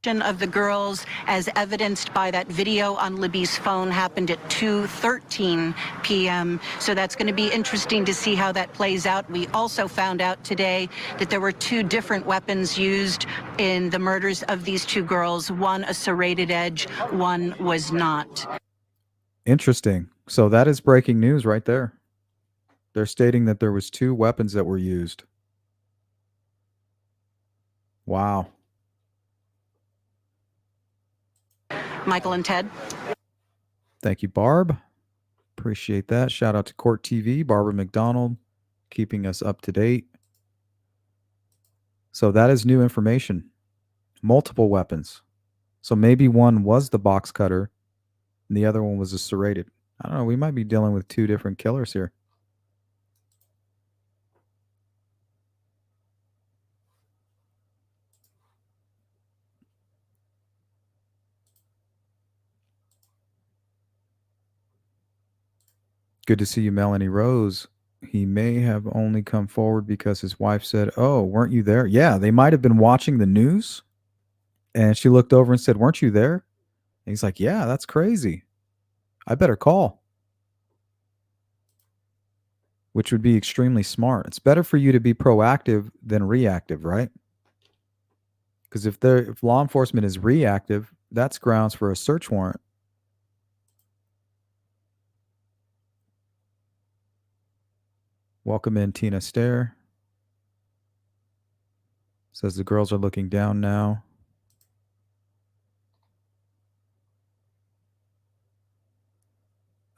Of the girls, as evidenced by that video on Libby's phone, happened at 2:13 p.m. So that's going to be interesting to see how that plays out. We also found out today that there were 2 different weapons used in the murders of these 2 girls. One a serrated edge, one was not. Interesting. So that is breaking news right there. They're stating that there was 2 weapons that were used. Wow. Michael and Ted. Thank you, Barb. Appreciate that. Shout out to Court TV, Barbara McDonald, keeping us up to date. So that is new information. Multiple weapons. So maybe one was the box cutter and the other one was a serrated. I don't know. We might be dealing with 2 different killers here. Good to see you, Melanie Rose. He may have only come forward because his wife said, "Oh, weren't you there?" Yeah, they might have been watching the news. And she looked over and said, "Weren't you there?" And he's like, "Yeah, that's crazy. I better call." Which would be extremely smart. It's better for you to be proactive than reactive, right? Because if law enforcement is reactive, that's grounds for a search warrant. Welcome in, Tina Stair. Says the girls are looking down now.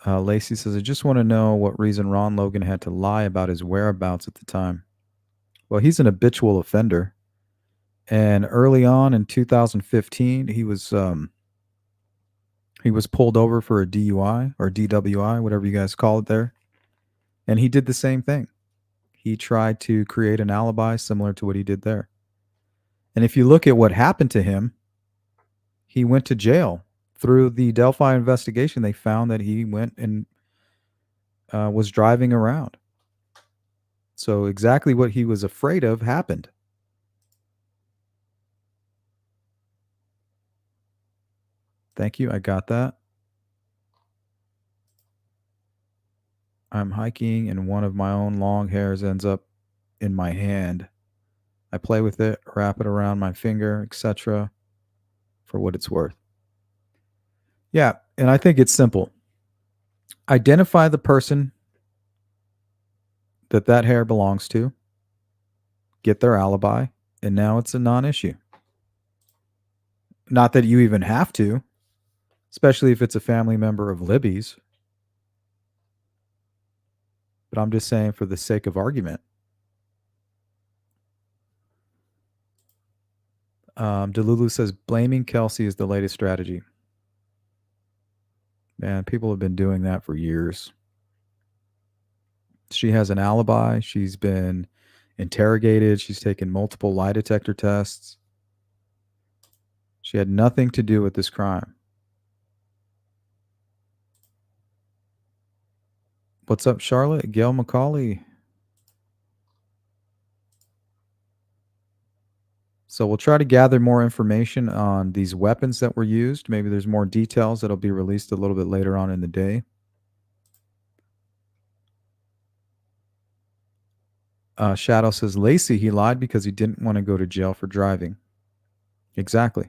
Lacey says, I just want to know what reason Ron Logan had to lie about his whereabouts at the time. Well, he's an habitual offender. And early on in 2015, he was pulled over for a DUI or DWI, whatever you guys call it there. And he did the same thing. He tried to create an alibi similar to what he did there. And if you look at what happened to him, he went to jail. Through the Delphi investigation, they found that he went and was driving around. So exactly what he was afraid of happened. Thank you. I got that. I'm hiking and one of my own long hairs ends up in my hand. I play with it, wrap it around my finger, etc. for what it's worth. Yeah, and I think it's simple. Identify the person that hair belongs to, get their alibi, and now it's a non-issue. Not that you even have to, especially if it's a family member of Libby's. But I'm just saying for the sake of argument. Delulu says, blaming Kelsey is the latest strategy. Man, people have been doing that for years. She has an alibi. She's been interrogated. She's taken multiple lie detector tests. She had nothing to do with this crime. What's up, Charlotte? Gail McCauley. So we'll try to gather more information on these weapons that were used. Maybe there's more details that'll be released a little bit later on in the day. Shadow says, Lacey, he lied because he didn't want to go to jail for driving. Exactly.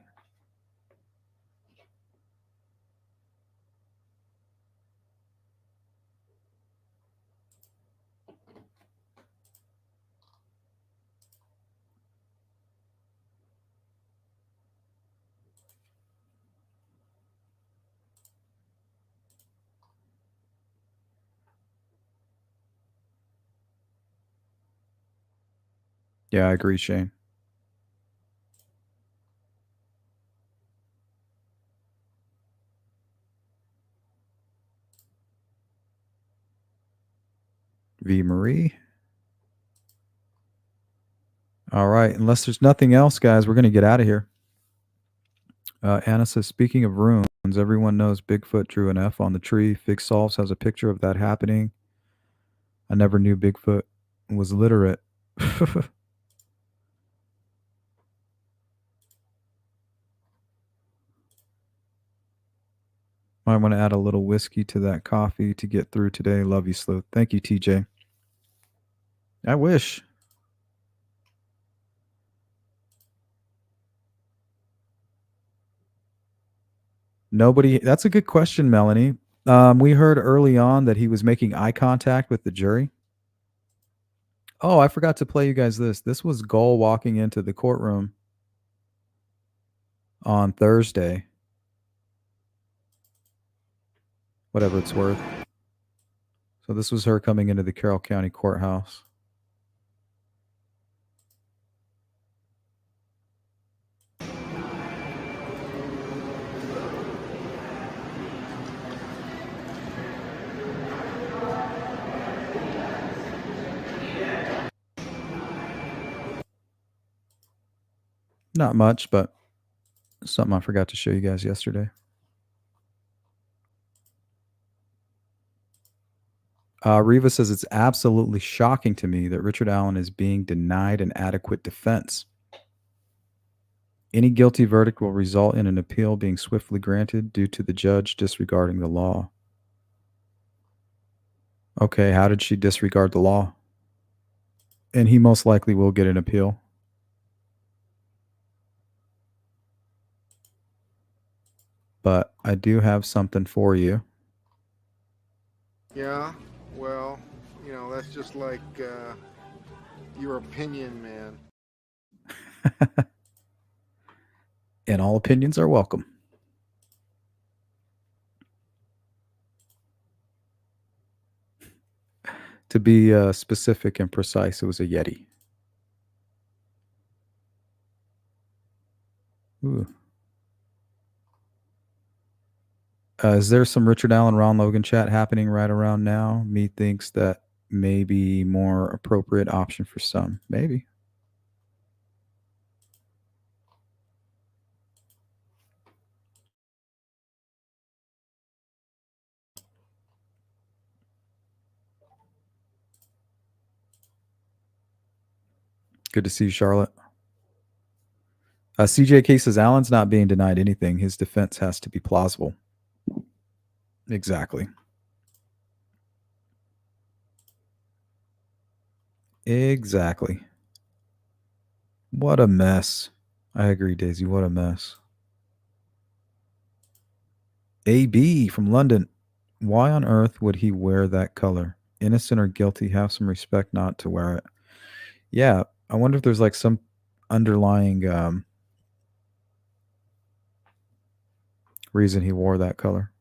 Yeah, I agree, Shane. V. Marie. All right. Unless there's nothing else, guys, we're going to get out of here. Anna says, speaking of runes, everyone knows Bigfoot drew an F on the tree. Fig Solves has a picture of that happening. I never knew Bigfoot was literate. Might want to add a little whiskey to that coffee to get through today. Love you, Sleuth. Thank you, TJ. I wish. Nobody. That's a good question, Melanie. We heard early on that he was making eye contact with the jury. Oh, I forgot to play you guys this. This was Gull walking into the courtroom on Thursday. Whatever it's worth. So this was her coming into the Carroll County Courthouse. Not much, but something I forgot to show you guys yesterday. Riva says it's absolutely shocking to me that Richard Allen is being denied an adequate defense. Any guilty verdict will result in an appeal being swiftly granted due to the judge disregarding the law. Okay, how did she disregard the law? And he most likely will get an appeal. But I do have something for you. Yeah, well, you know, that's just like your opinion, man. And all opinions are welcome. To be specific and precise, it was a Yeti. Ooh. Is there some Richard Allen, Ron Logan chat happening right around now? Me thinks that may be more appropriate option for some. Maybe. Good to see you, Charlotte. CJK says Allen's not being denied anything. His defense has to be plausible. Exactly. Exactly. What a mess. I agree, Daisy. What a mess. AB from London. Why on earth would he wear that color? Innocent or guilty, have some respect not to wear it. Yeah, I wonder if there's like some underlying reason he wore that color.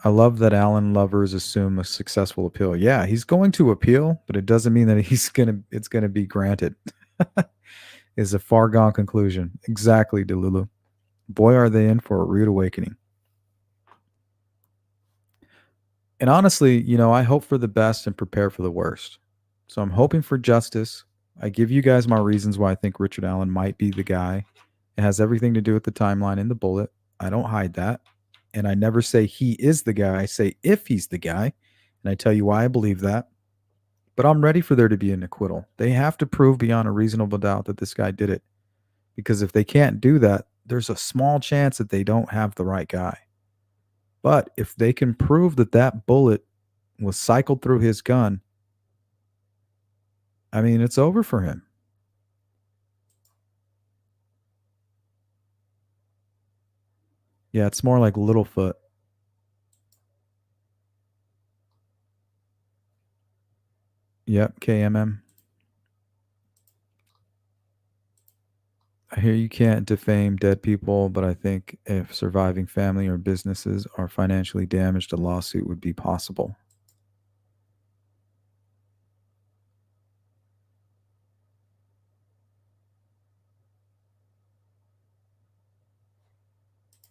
I love that Allen lovers assume a successful appeal. Yeah, he's going to appeal, but it doesn't mean that it's gonna be granted. Is a far gone conclusion. Exactly, Delulu. Boy, are they in for a rude awakening. And honestly, you know, I hope for the best and prepare for the worst. So I'm hoping for justice. I give you guys my reasons why I think Richard Allen might be the guy. It has everything to do with the timeline in the bullet. I don't hide that. And I never say he is the guy. I say if he's the guy. And I tell you why I believe that. But I'm ready for there to be an acquittal. They have to prove beyond a reasonable doubt that this guy did it. Because if they can't do that, there's a small chance that they don't have the right guy. But if they can prove that that bullet was cycled through his gun, I mean, it's over for him. Yeah, it's more like Littlefoot. Yep, KMM. I hear you can't defame dead people, but I think if surviving family or businesses are financially damaged, a lawsuit would be possible.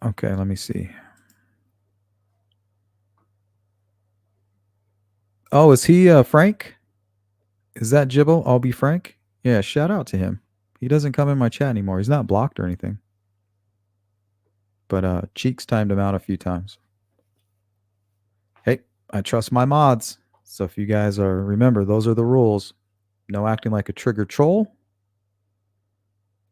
Okay, let me see. Oh, is he Frank? Is that Jibble? I'll be Frank? Yeah, shout out to him. He doesn't come in my chat anymore. He's not blocked or anything. But Cheeks timed him out a few times. Hey, I trust my mods. So if you guys remember, those are the rules. No acting like a trigger troll.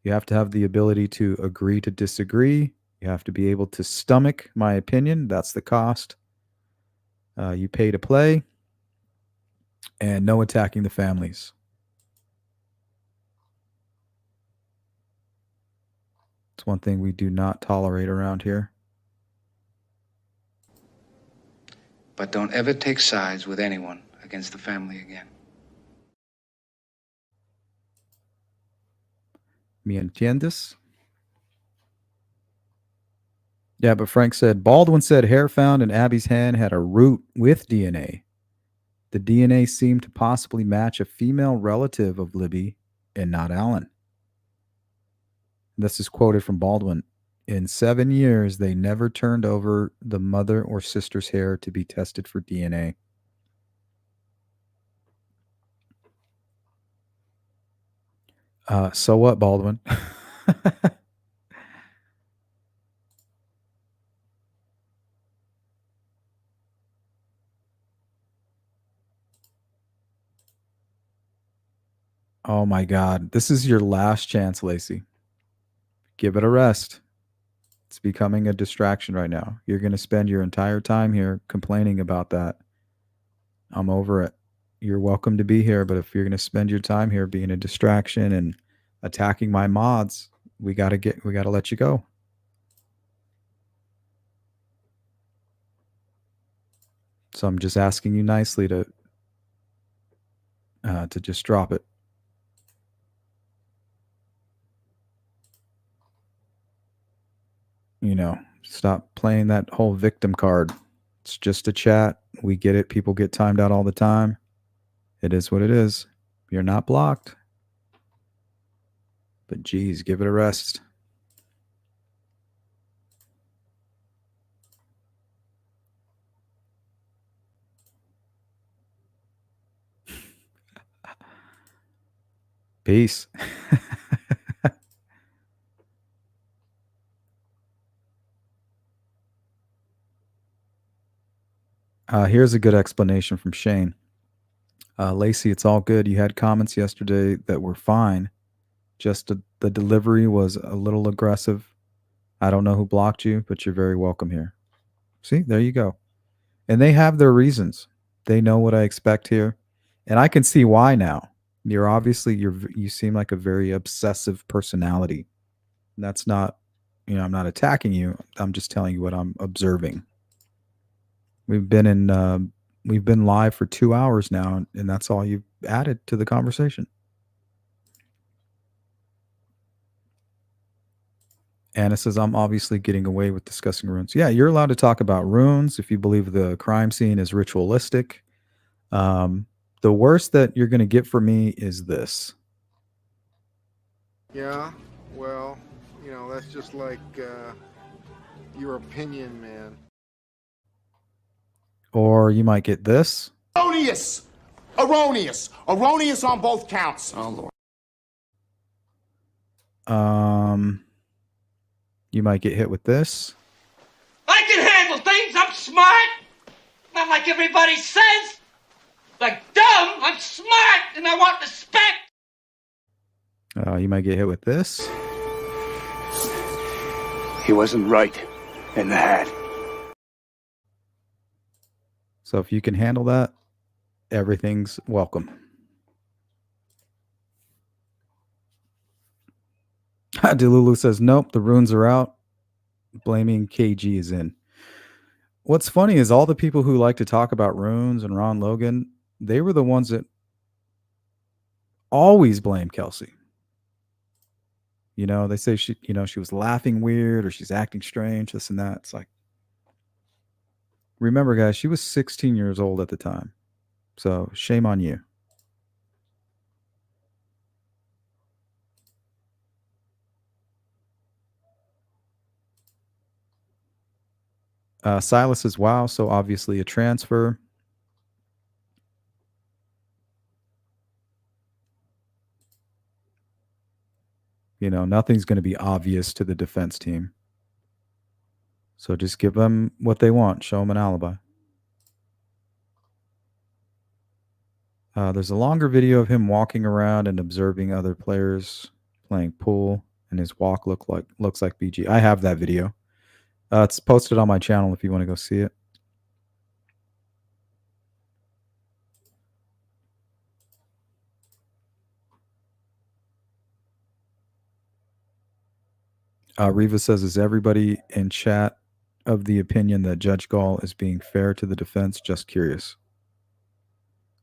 You have to have the ability to agree to disagree. You have to be able to stomach my opinion. That's the cost. You pay to play. And no attacking the families. It's one thing we do not tolerate around here. But don't ever take sides with anyone against the family again. ¿Me entiendes? Yeah, but Frank said, Baldwin said hair found in Abby's hand had a root with DNA. The DNA seemed to possibly match a female relative of Libby and not Allen. This is quoted from Baldwin. In 7 years, they never turned over the mother or sister's hair to be tested for DNA. So what, Baldwin? Oh my God. This is your last chance, Lacey. Give it a rest. It's becoming a distraction right now. You're going to spend your entire time here complaining about that. I'm over it. You're welcome to be here, but if you're going to spend your time here being a distraction and attacking my mods, we got to let you go. So I'm just asking you nicely to just drop it. You know, stop playing that whole victim card. It's just a chat. We get it. People get timed out all the time. It is what it is. You're not blocked. But geez, give it a rest. Peace. Here's a good explanation from Shane. Lacey, it's all good. You had comments yesterday that were fine. Just the delivery was a little aggressive. I don't know who blocked you, but you're very welcome here. See, there you go. And they have their reasons. They know what I expect here. And I can see why now. You seem like a very obsessive personality. That's not, I'm not attacking you. I'm just telling you what I'm observing. We've been live for 2 hours now, and that's all you've added to the conversation. Anna says, I'm obviously getting away with discussing runes. Yeah, you're allowed to talk about runes if you believe the crime scene is ritualistic. The worst that you're going to get from me is this. Yeah, well, that's just like your opinion, man. Or you might get this. Erroneous! Erroneous! Erroneous on both counts. Oh, Lord. You might get hit with this. I can handle things. I'm smart. Not like everybody says. Like dumb. I'm smart and I want respect. You might get hit with this. He wasn't right in the head. So if you can handle that, everything's welcome. Delulu says, nope, the runes are out. Blaming KG is in. What's funny is all the people who like to talk about runes and Ron Logan, they were the ones that always blame Kelsey. You know, they say she was laughing weird or she's acting strange, this and that. It's like, remember, guys, she was 16 years old at the time. So shame on you. Silas says, wow, so obviously a transfer. You know, nothing's going to be obvious to the defense team. So just give them what they want. Show them an alibi. There's a longer video of him walking around and observing other players playing pool, and his walk looks like BG. I have that video. It's posted on my channel if you want to go see it. Riva says, is everybody in chat of the opinion that Judge Gall is being fair to the defense? Just curious.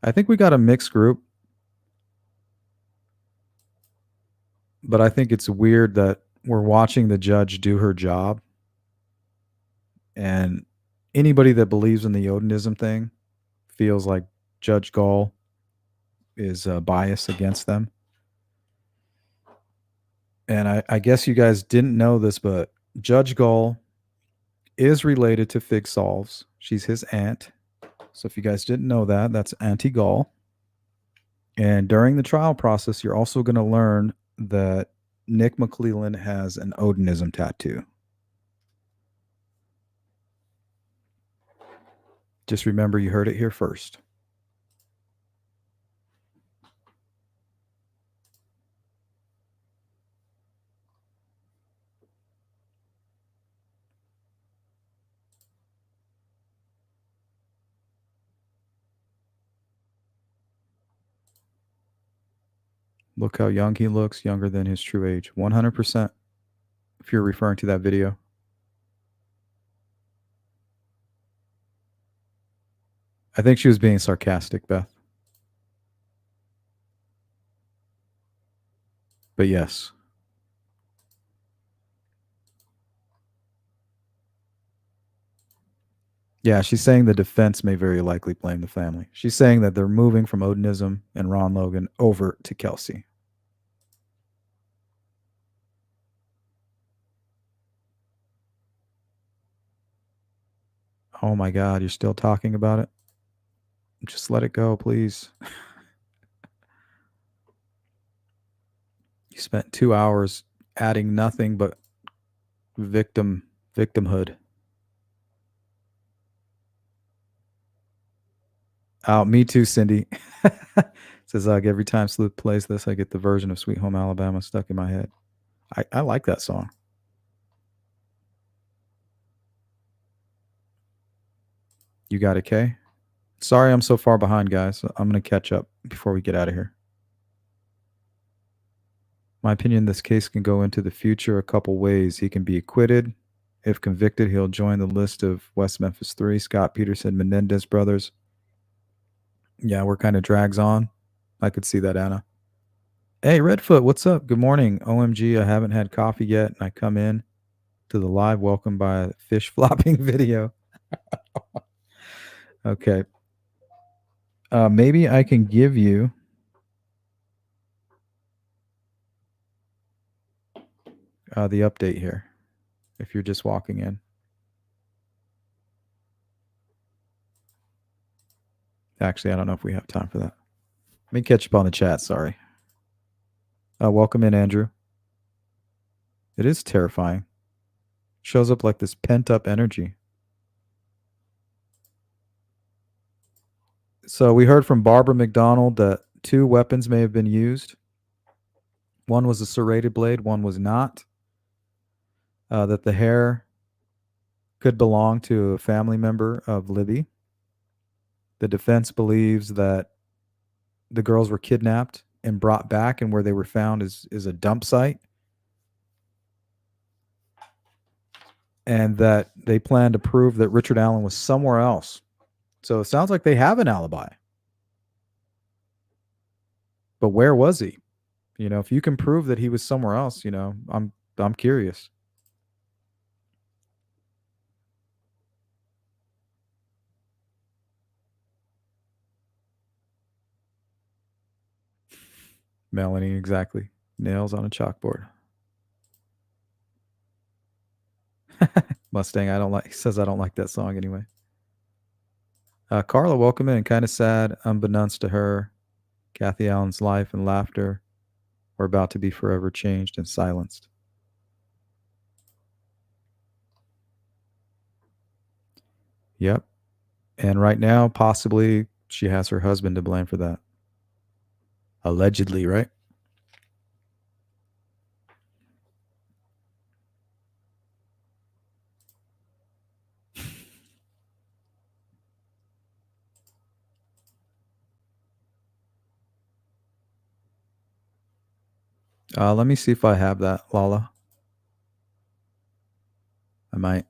I think we got a mixed group. But I think it's weird that we're watching the judge do her job. And anybody that believes in the Odinism thing feels like Judge Gall is biased against them. And I guess you guys didn't know this, but Judge Gall is related to Fig Solves. She's his aunt. So if you guys didn't know that, that's Auntie Gall. And during the trial process, you're also going to learn that Nick McClellan has an Odinism tattoo. Just remember, you heard it here first. Look how young he looks, younger than his true age. 100%, if you're referring to that video. I think she was being sarcastic, Beth. But yes. Yeah, she's saying the defense may very likely blame the family. She's saying that they're moving from Odinism and Ron Logan over to Kelsey. Oh my God, you're still talking about it? Just let it go, please. You spent 2 hours adding nothing but victimhood. Oh, me too, Cindy. Says, every time Sleuth plays this, I get the version of Sweet Home Alabama stuck in my head. I like that song. You got it, Kay? Sorry I'm so far behind, guys. I'm going to catch up before we get out of here. My opinion, this case can go into the future a couple ways. He can be acquitted. If convicted, he'll join the list of West Memphis 3, Scott Peterson, Menendez brothers. Yeah, we're kind of drags on. I could see that, Anna. Hey, Redfoot, what's up? Good morning. OMG, I haven't had coffee yet, and I come in to the live welcome by a fish flopping video. Okay. Maybe I can give you the update here if you're just walking in. Actually, I don't know if we have time for that. Let me catch up on the chat. Sorry. Welcome in, Andrew. It is terrifying. Shows up like this pent up energy. So we heard from Barbara McDonald that 2 weapons may have been used. One was a serrated blade, one was not. That the hair could belong to a family member of Libby. The defense believes that the girls were kidnapped and brought back, and where they were found is a dump site. And that they plan to prove that Richard Allen was somewhere else. So it sounds like they have an alibi. But where was he? You know, if you can prove that he was somewhere else, you know, I'm curious. Melanie, exactly. Nails on a chalkboard. Mustang, I don't like. He says I don't like that song anyway. Carla, welcome in. Kind of sad, unbeknownst to her, Kathy Allen's life and laughter were about to be forever changed and silenced. Yep. And right now, possibly, she has her husband to blame for that. Allegedly, right? Let me see if I have that, Lala. I might.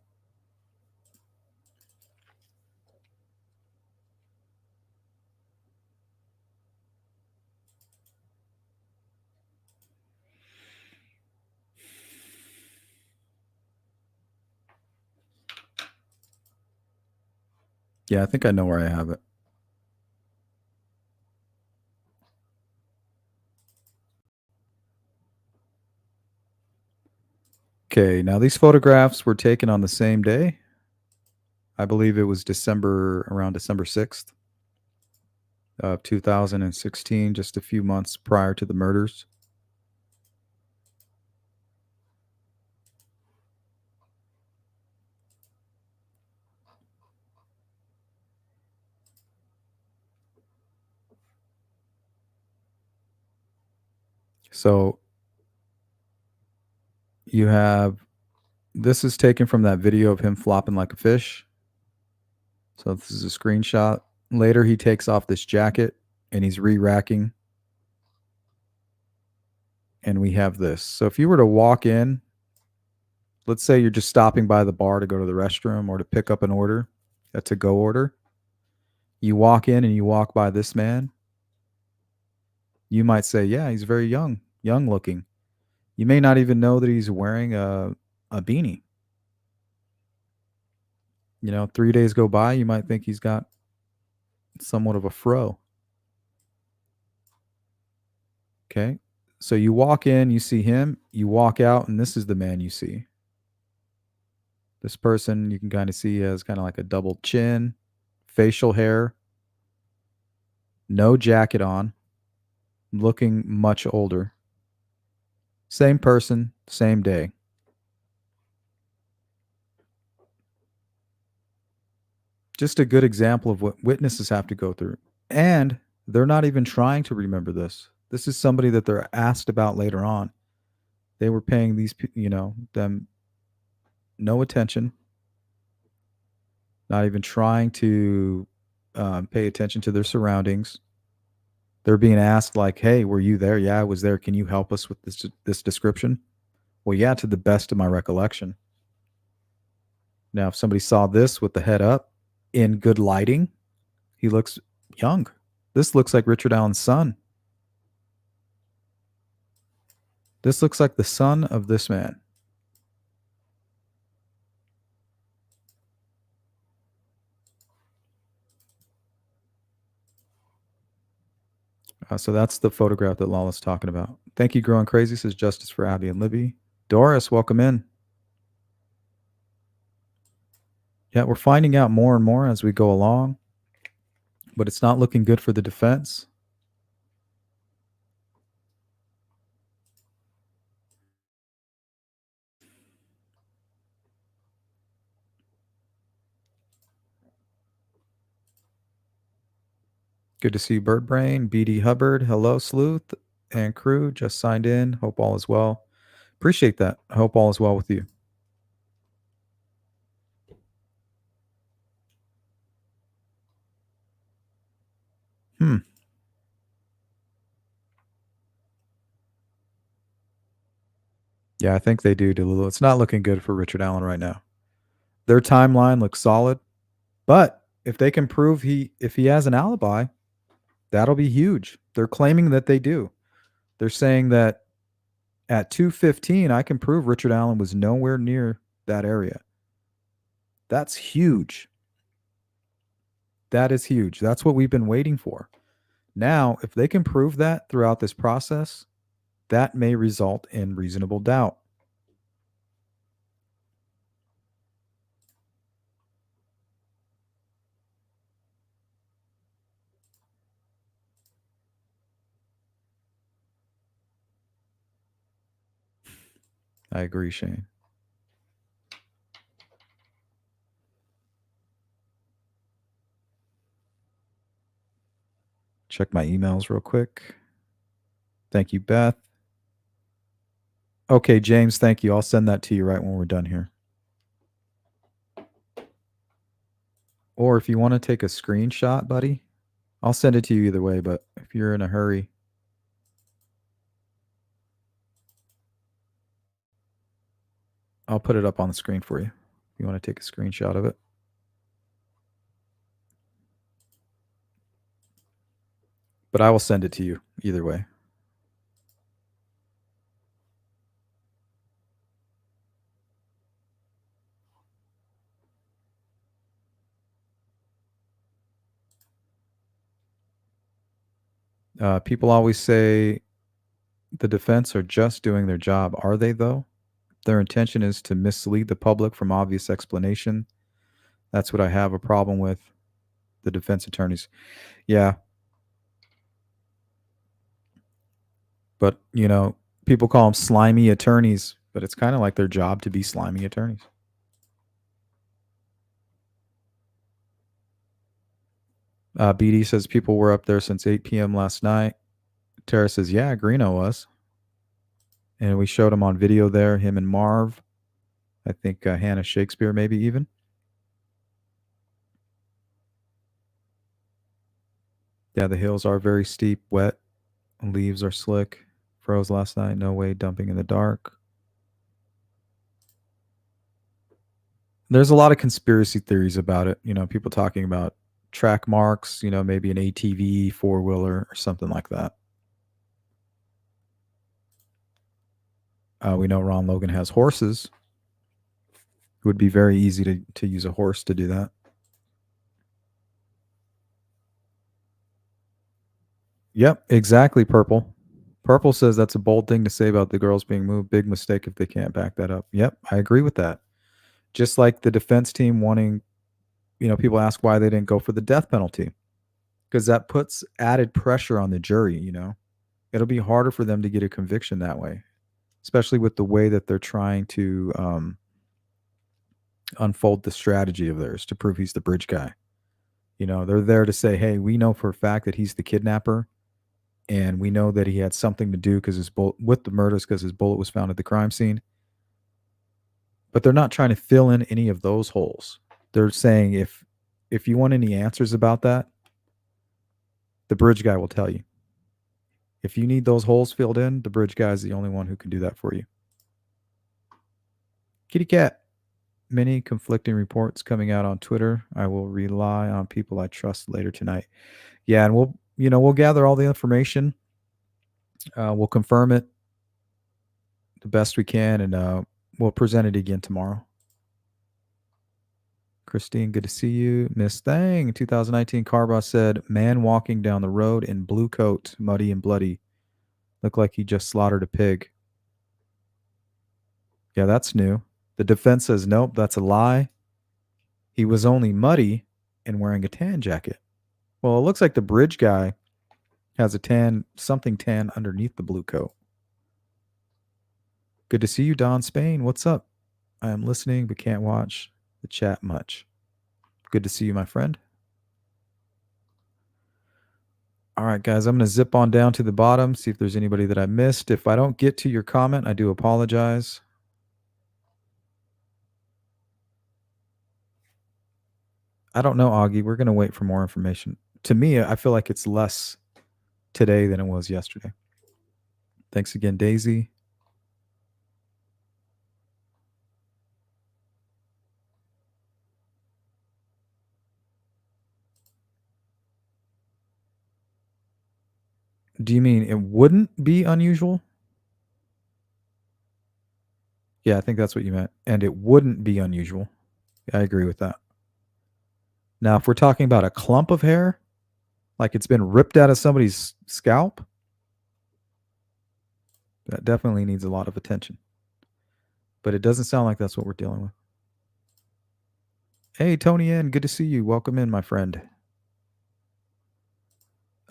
Yeah, I think I know where I have it. Okay, now these photographs were taken on the same day. I believe it was around December 6th of 2016, just a few months prior to the murders. So you have, this is taken from that video of him flopping like a fish. So this is a screenshot. Later, he takes off this jacket and he's re-racking. And we have this. So if you were to walk in, let's say you're just stopping by the bar to go to the restroom or to pick up an order, a to-go order. You walk in and you walk by this man. You might say, yeah, he's very young looking. You may not even know that he's wearing a beanie. You know, 3 days go by, you might think he's got somewhat of a fro. Okay. So you walk in, you see him, you walk out, and this is the man you see. This person, you can kind of see has kind of like a double chin, facial hair, no jacket on, looking much older. Same person, same day. Just a good example of what witnesses have to go through. And they're not even trying to remember this. This is somebody that they're asked about later on. They were paying these, them no attention, not even trying to pay attention to their surroundings. They're being asked like, hey, were you there? Yeah, I was there. Can you help us with this description? Well, yeah, to the best of my recollection. Now, if somebody saw this with the head up in good lighting, he looks young. This looks like Richard Allen's son. This looks like the son of this man. So that's the photograph that Lala's talking about. Thank you, Growing Crazy, says Justice for Abby and Libby. Doris, welcome in. Yeah, we're finding out more and more as we go along. but it's not looking good for the defense. Good to see you, Birdbrain. BD Hubbard, hello, Sleuth and crew. Just signed in. Hope all is well. Appreciate that. I hope all is well with you. Yeah, I think they do, Delulu. It's not looking good for Richard Allen right now. Their timeline looks solid, but if they can prove if he has an alibi, that'll be huge. They're claiming that they do. They're saying that at 2:15, I can prove Richard Allen was nowhere near that area. That's huge. That is huge. That's what we've been waiting for. Now, if they can prove that throughout this process, that may result in reasonable doubt. I agree, Shane. Check my emails real quick. Thank you, Beth. Okay, James, thank you. I'll send that to you right when we're done here. Or if you want to take a screenshot, buddy, I'll send it to you either way, but if you're in a hurry. I'll put it up on the screen for you if you want to take a screenshot of it. But I will send it to you either way. People always say the defense are just doing their job. Are they, though? Their intention is to mislead the public from obvious explanation. That's what I have a problem with, the defense attorneys. Yeah. But, people call them slimy attorneys, but it's kind of like their job to be slimy attorneys. BD says people were up there since 8 p.m. last night. Tara says, yeah, Greeno was. And we showed him on video there, him and Marv. I think Hannah Shakespeare maybe even. Yeah, the hills are very steep, wet. Leaves are slick. Froze last night. No way dumping in the dark. There's a lot of conspiracy theories about it. People talking about track marks, maybe an ATV, four-wheeler, or something like that. We know Ron Logan has horses. It would be very easy to use a horse to do that. Yep, exactly, Purple. Purple says that's a bold thing to say about the girls being moved. Big mistake if they can't back that up. Yep, I agree with that. Just like the defense team wanting, people ask why they didn't go for the death penalty. Because that puts added pressure on the jury, It'll be harder for them to get a conviction that way, especially with the way that they're trying to unfold the strategy of theirs to prove he's the bridge guy. They're there to say, hey, we know for a fact that he's the kidnapper, and we know that he had something to do with the murders because his bullet was found at the crime scene. But they're not trying to fill in any of those holes. They're saying if you want any answers about that, the bridge guy will tell you. If you need those holes filled in, the bridge guy is the only one who can do that for you. Kitty cat. Many conflicting reports coming out on Twitter. I will rely on people I trust later tonight. Yeah, and we'll gather all the information. We'll confirm it the best we can, and we'll present it again tomorrow. Christine, good to see you. Miss Thang, 2019 Carba said, man walking down the road in blue coat, muddy and bloody. Looked like he just slaughtered a pig. Yeah, that's new. The defense says, nope, that's a lie. He was only muddy and wearing a tan jacket. Well, it looks like the bridge guy has a something tan underneath the blue coat. Good to see you, Don Spain. What's up? I am listening but can't watch the chat much. Good to see you, my friend. All right, guys, I'm going to zip on down to the bottom, see if there's anybody that I missed. If I don't get to your comment, I do apologize. I don't know, Augie. We're going to wait for more information. To me, I feel like it's less today than it was yesterday. Thanks again, Daisy. Do you mean it wouldn't be unusual? Yeah, I think that's what you meant. And it wouldn't be unusual. I agree with that. Now, if we're talking about a clump of hair, like it's been ripped out of somebody's scalp, that definitely needs a lot of attention. But it doesn't sound like that's what we're dealing with. Hey, Tony N, good to see you. Welcome in, my friend.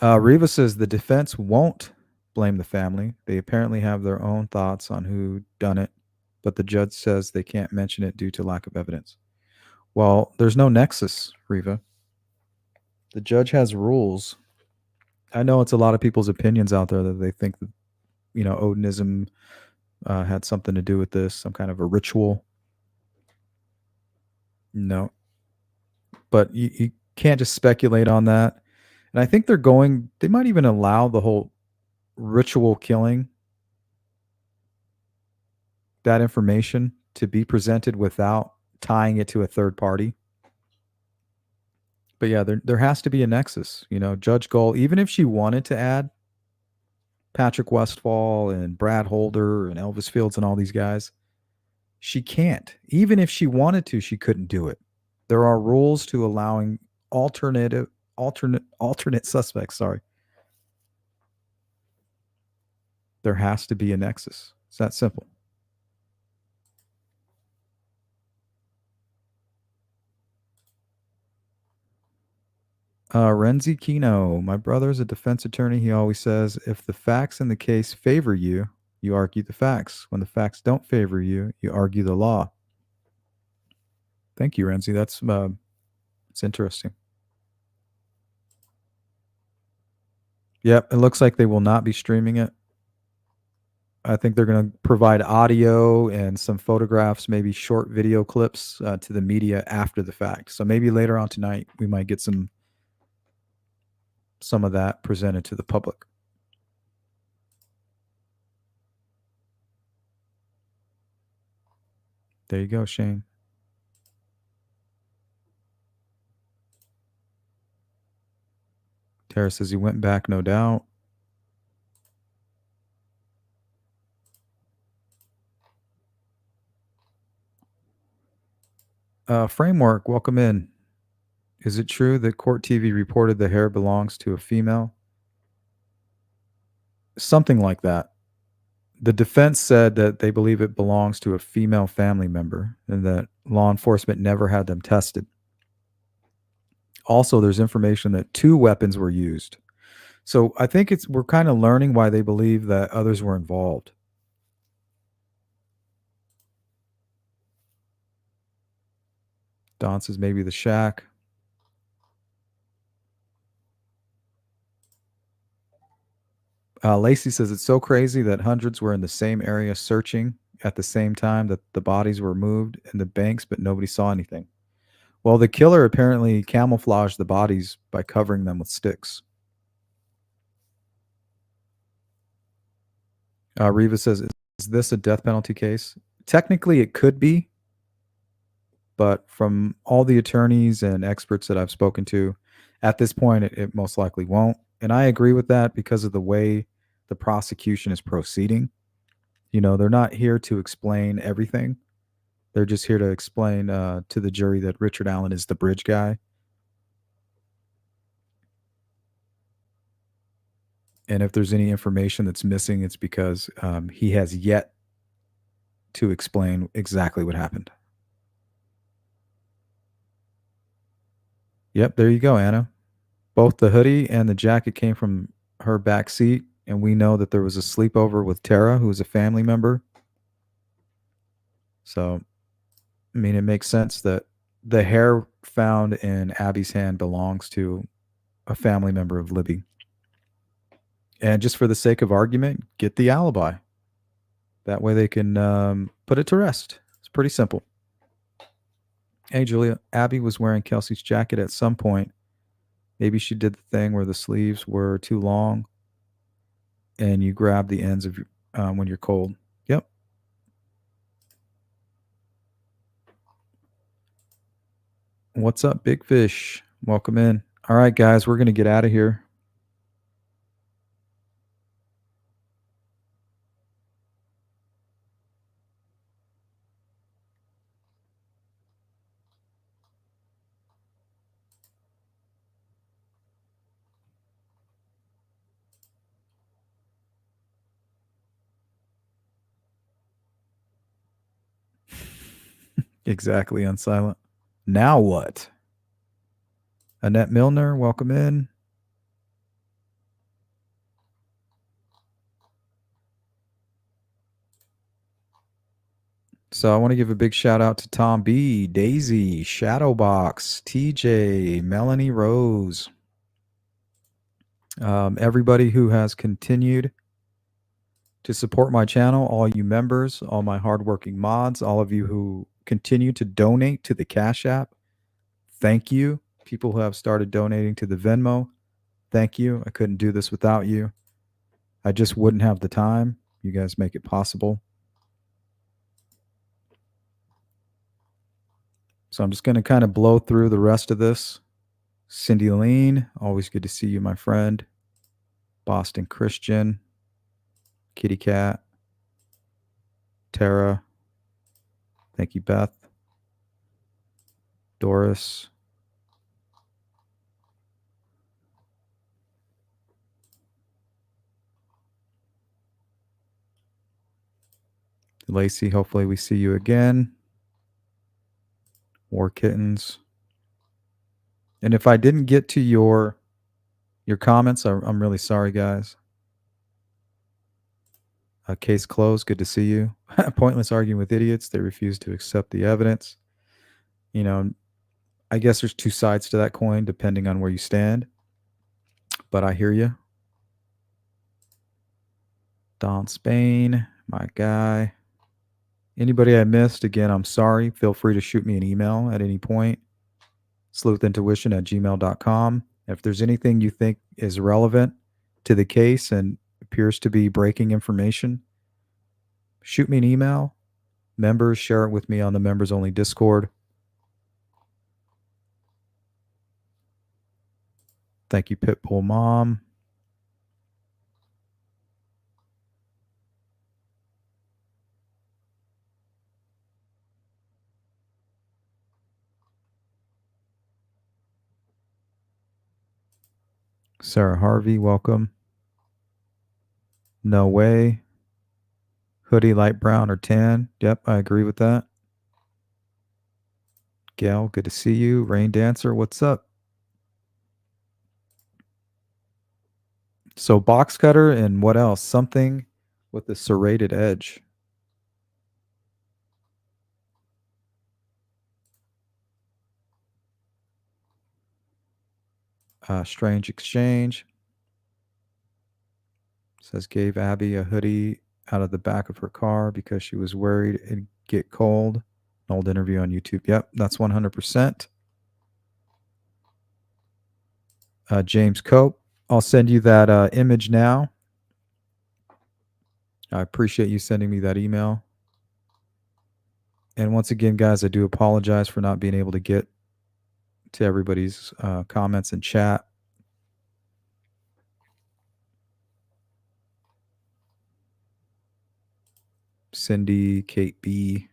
Riva says the defense won't blame the family. They apparently have their own thoughts on who done it, but the judge says they can't mention it due to lack of evidence. Well, there's no nexus, Riva. The judge has rules. I know it's a lot of people's opinions out there that they think that, Odinism had something to do with this, some kind of a ritual. No. But you can't just speculate on that. And I think they might even allow the whole ritual killing, that information to be presented without tying it to a third party. But yeah, there has to be a nexus. Judge Gull, even if she wanted to add Patrick Westfall and Brad Holder and Elvis Fields and all these guys, she can't. Even if she wanted to, she couldn't do it. There are rules to allowing alternate suspects, sorry. There has to be a nexus. It's that simple. Renzi Kino, my brother's a defense attorney. He always says, if the facts in the case favor you, you argue the facts. When the facts don't favor you, you argue the law. Thank you, Renzi. That's it's interesting. Yep, it looks like they will not be streaming it. I think they're going to provide audio and some photographs, maybe short video clips to the media after the fact. So maybe later on tonight, we might get some of that presented to the public. There you go, Shane. Tara says he went back, no doubt. Framework, welcome in. Is it true that Court TV reported the hair belongs to a female? Something like that. The defense said that they believe it belongs to a female family member and that law enforcement never had them tested. Also, there's information that 2 weapons were used. So I think we're kind of learning why they believe that others were involved. Don says maybe the shack. Lacey says it's so crazy that hundreds were in the same area searching at the same time that the bodies were moved in the banks, but nobody saw anything. Well, the killer apparently camouflaged the bodies by covering them with sticks. Riva says, is this a death penalty case? Technically, it could be. But from all the attorneys and experts that I've spoken to, at this point, it most likely won't. And I agree with that because of the way the prosecution is proceeding. They're not here to explain everything. They're just here to explain to the jury that Richard Allen is the bridge guy. And if there's any information that's missing, it's because he has yet to explain exactly what happened. Yep, there you go, Anna. Both the hoodie and the jacket came from her back seat, and we know that there was a sleepover with Tara, who is a family member. So, I mean, it makes sense that the hair found in Abby's hand belongs to a family member of Libby. And just for the sake of argument, get the alibi. That way they can put it to rest. It's pretty simple. Hey, Julia, Abby was wearing Kelsey's jacket at some point. Maybe she did the thing where the sleeves were too long and you grab the ends of your, when you're cold. Yep. What's up, Big Fish? Welcome in. All right, guys, we're going to get out of here. Exactly, Unsilent. Now what? Annette Milner, welcome in. So I want to give a big shout out to Tom B, Daisy, Shadowbox, TJ, Melanie Rose, everybody who has continued to support my channel, all you members, all my hardworking mods, all of you who continue to donate to the Cash App. Thank you. People who have started donating to the Venmo. Thank you. I couldn't do this without you. I just wouldn't have the time. You guys make it possible. So I'm just going to kind of blow through the rest of this. Cindy Lean, always good to see you, my friend. Boston Christian, Kitty Cat, Tara. Thank you, Beth. Doris. Lacey, hopefully we see you again. War Kittens. And if I didn't get to your comments, I'm really sorry, guys. Case closed. Good to see you. Pointless arguing with idiots. They refuse to accept the evidence. You know, I guess there's two sides to that coin, depending on where you stand. But I hear you. Don Spain, my guy. Anybody I missed, again, I'm sorry. Feel free to shoot me an email at any point. sleuthintuition@gmail.com. If there's anything you think is relevant to the case and appears to be breaking information, shoot me an email. Members, share it with me on the members only Discord. Thank you, Pitbull Mom. Sarah Harvey, welcome. No way. Hoodie, light brown or tan. Yep, I agree with that. Gail, good to see you. Rain Dancer, what's up? So box cutter and what else? Something with a serrated edge. Strange Exchange. Says gave Abby a hoodie out of the back of her car because she was worried it'd get cold. An old interview on YouTube. Yep, that's 100%. James Cope. I'll send you that image now. I appreciate you sending me that email. And once again, guys, I do apologize for not being able to get to everybody's comments and chat. Cindy, Kate B.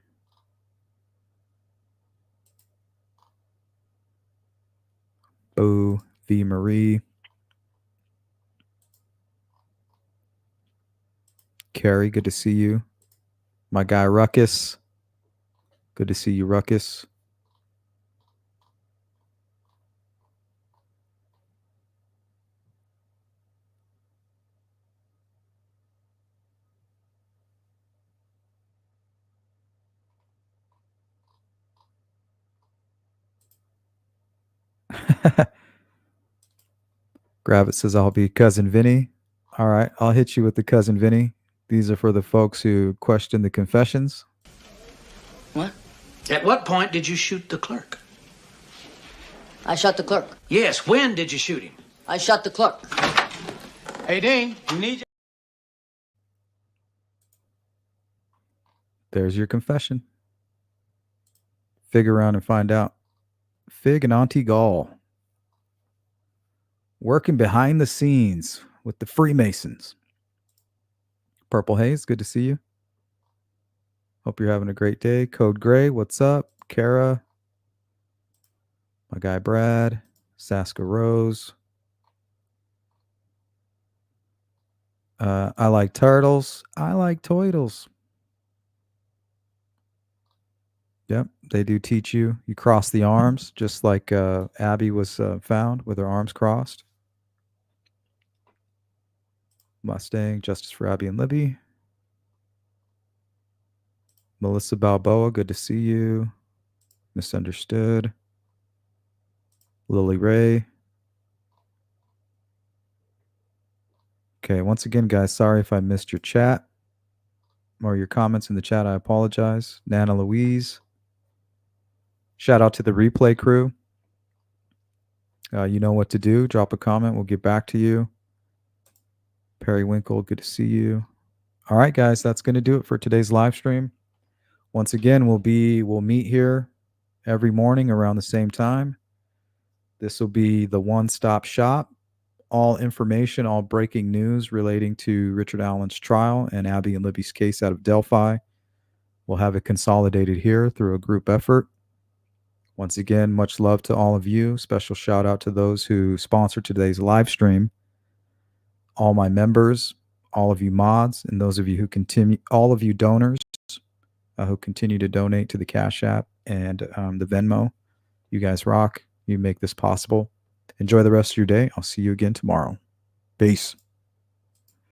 Boo, V. Marie. Carrie, good to see you. My guy, Ruckus. Good to see you, Ruckus. Gravit says, I'll be Cousin Vinny. All right, I'll hit you with the Cousin Vinny. These are for the folks who question the confessions. What? At what point did you shoot the clerk? I shot the clerk. Yes, when did you shoot him? I shot the clerk. Hey, Dean, you need... There's your confession. Fig around and find out. Fig and Auntie Gall. Working behind the scenes with the Freemasons. Purple Haze, good to see you. Hope you're having a great day. Code Gray, what's up? Kara. My guy Brad. Saska Rose. I like turtles. I like toidles. Yep, they do teach you. You cross the arms, just like Abby was found with her arms crossed. Mustang, Justice for Abby and Libby. Melissa Balboa, good to see you. Misunderstood. Lily Ray. Okay, once again, guys, sorry if I missed your chat or your comments in the chat. I apologize. Nana Louise. Shout out to the replay crew. You know what to do. Drop a comment. We'll get back to you. Perry Winkle, good to see you. All right, guys, that's going to do it for today's live stream. Once again, we'll meet here every morning around the same time. This will be the one-stop shop. All information, all breaking news relating to Richard Allen's trial and Abby and Libby's case out of Delphi. We'll have it consolidated here through a group effort. Once again, much love to all of you. Special shout out to those who sponsored today's live stream. All my members, all of you mods, and those of you who continue, all of you donors who continue to donate to the Cash App and the Venmo. You guys rock. You make this possible. Enjoy the rest of your day. I'll see you again tomorrow. Peace.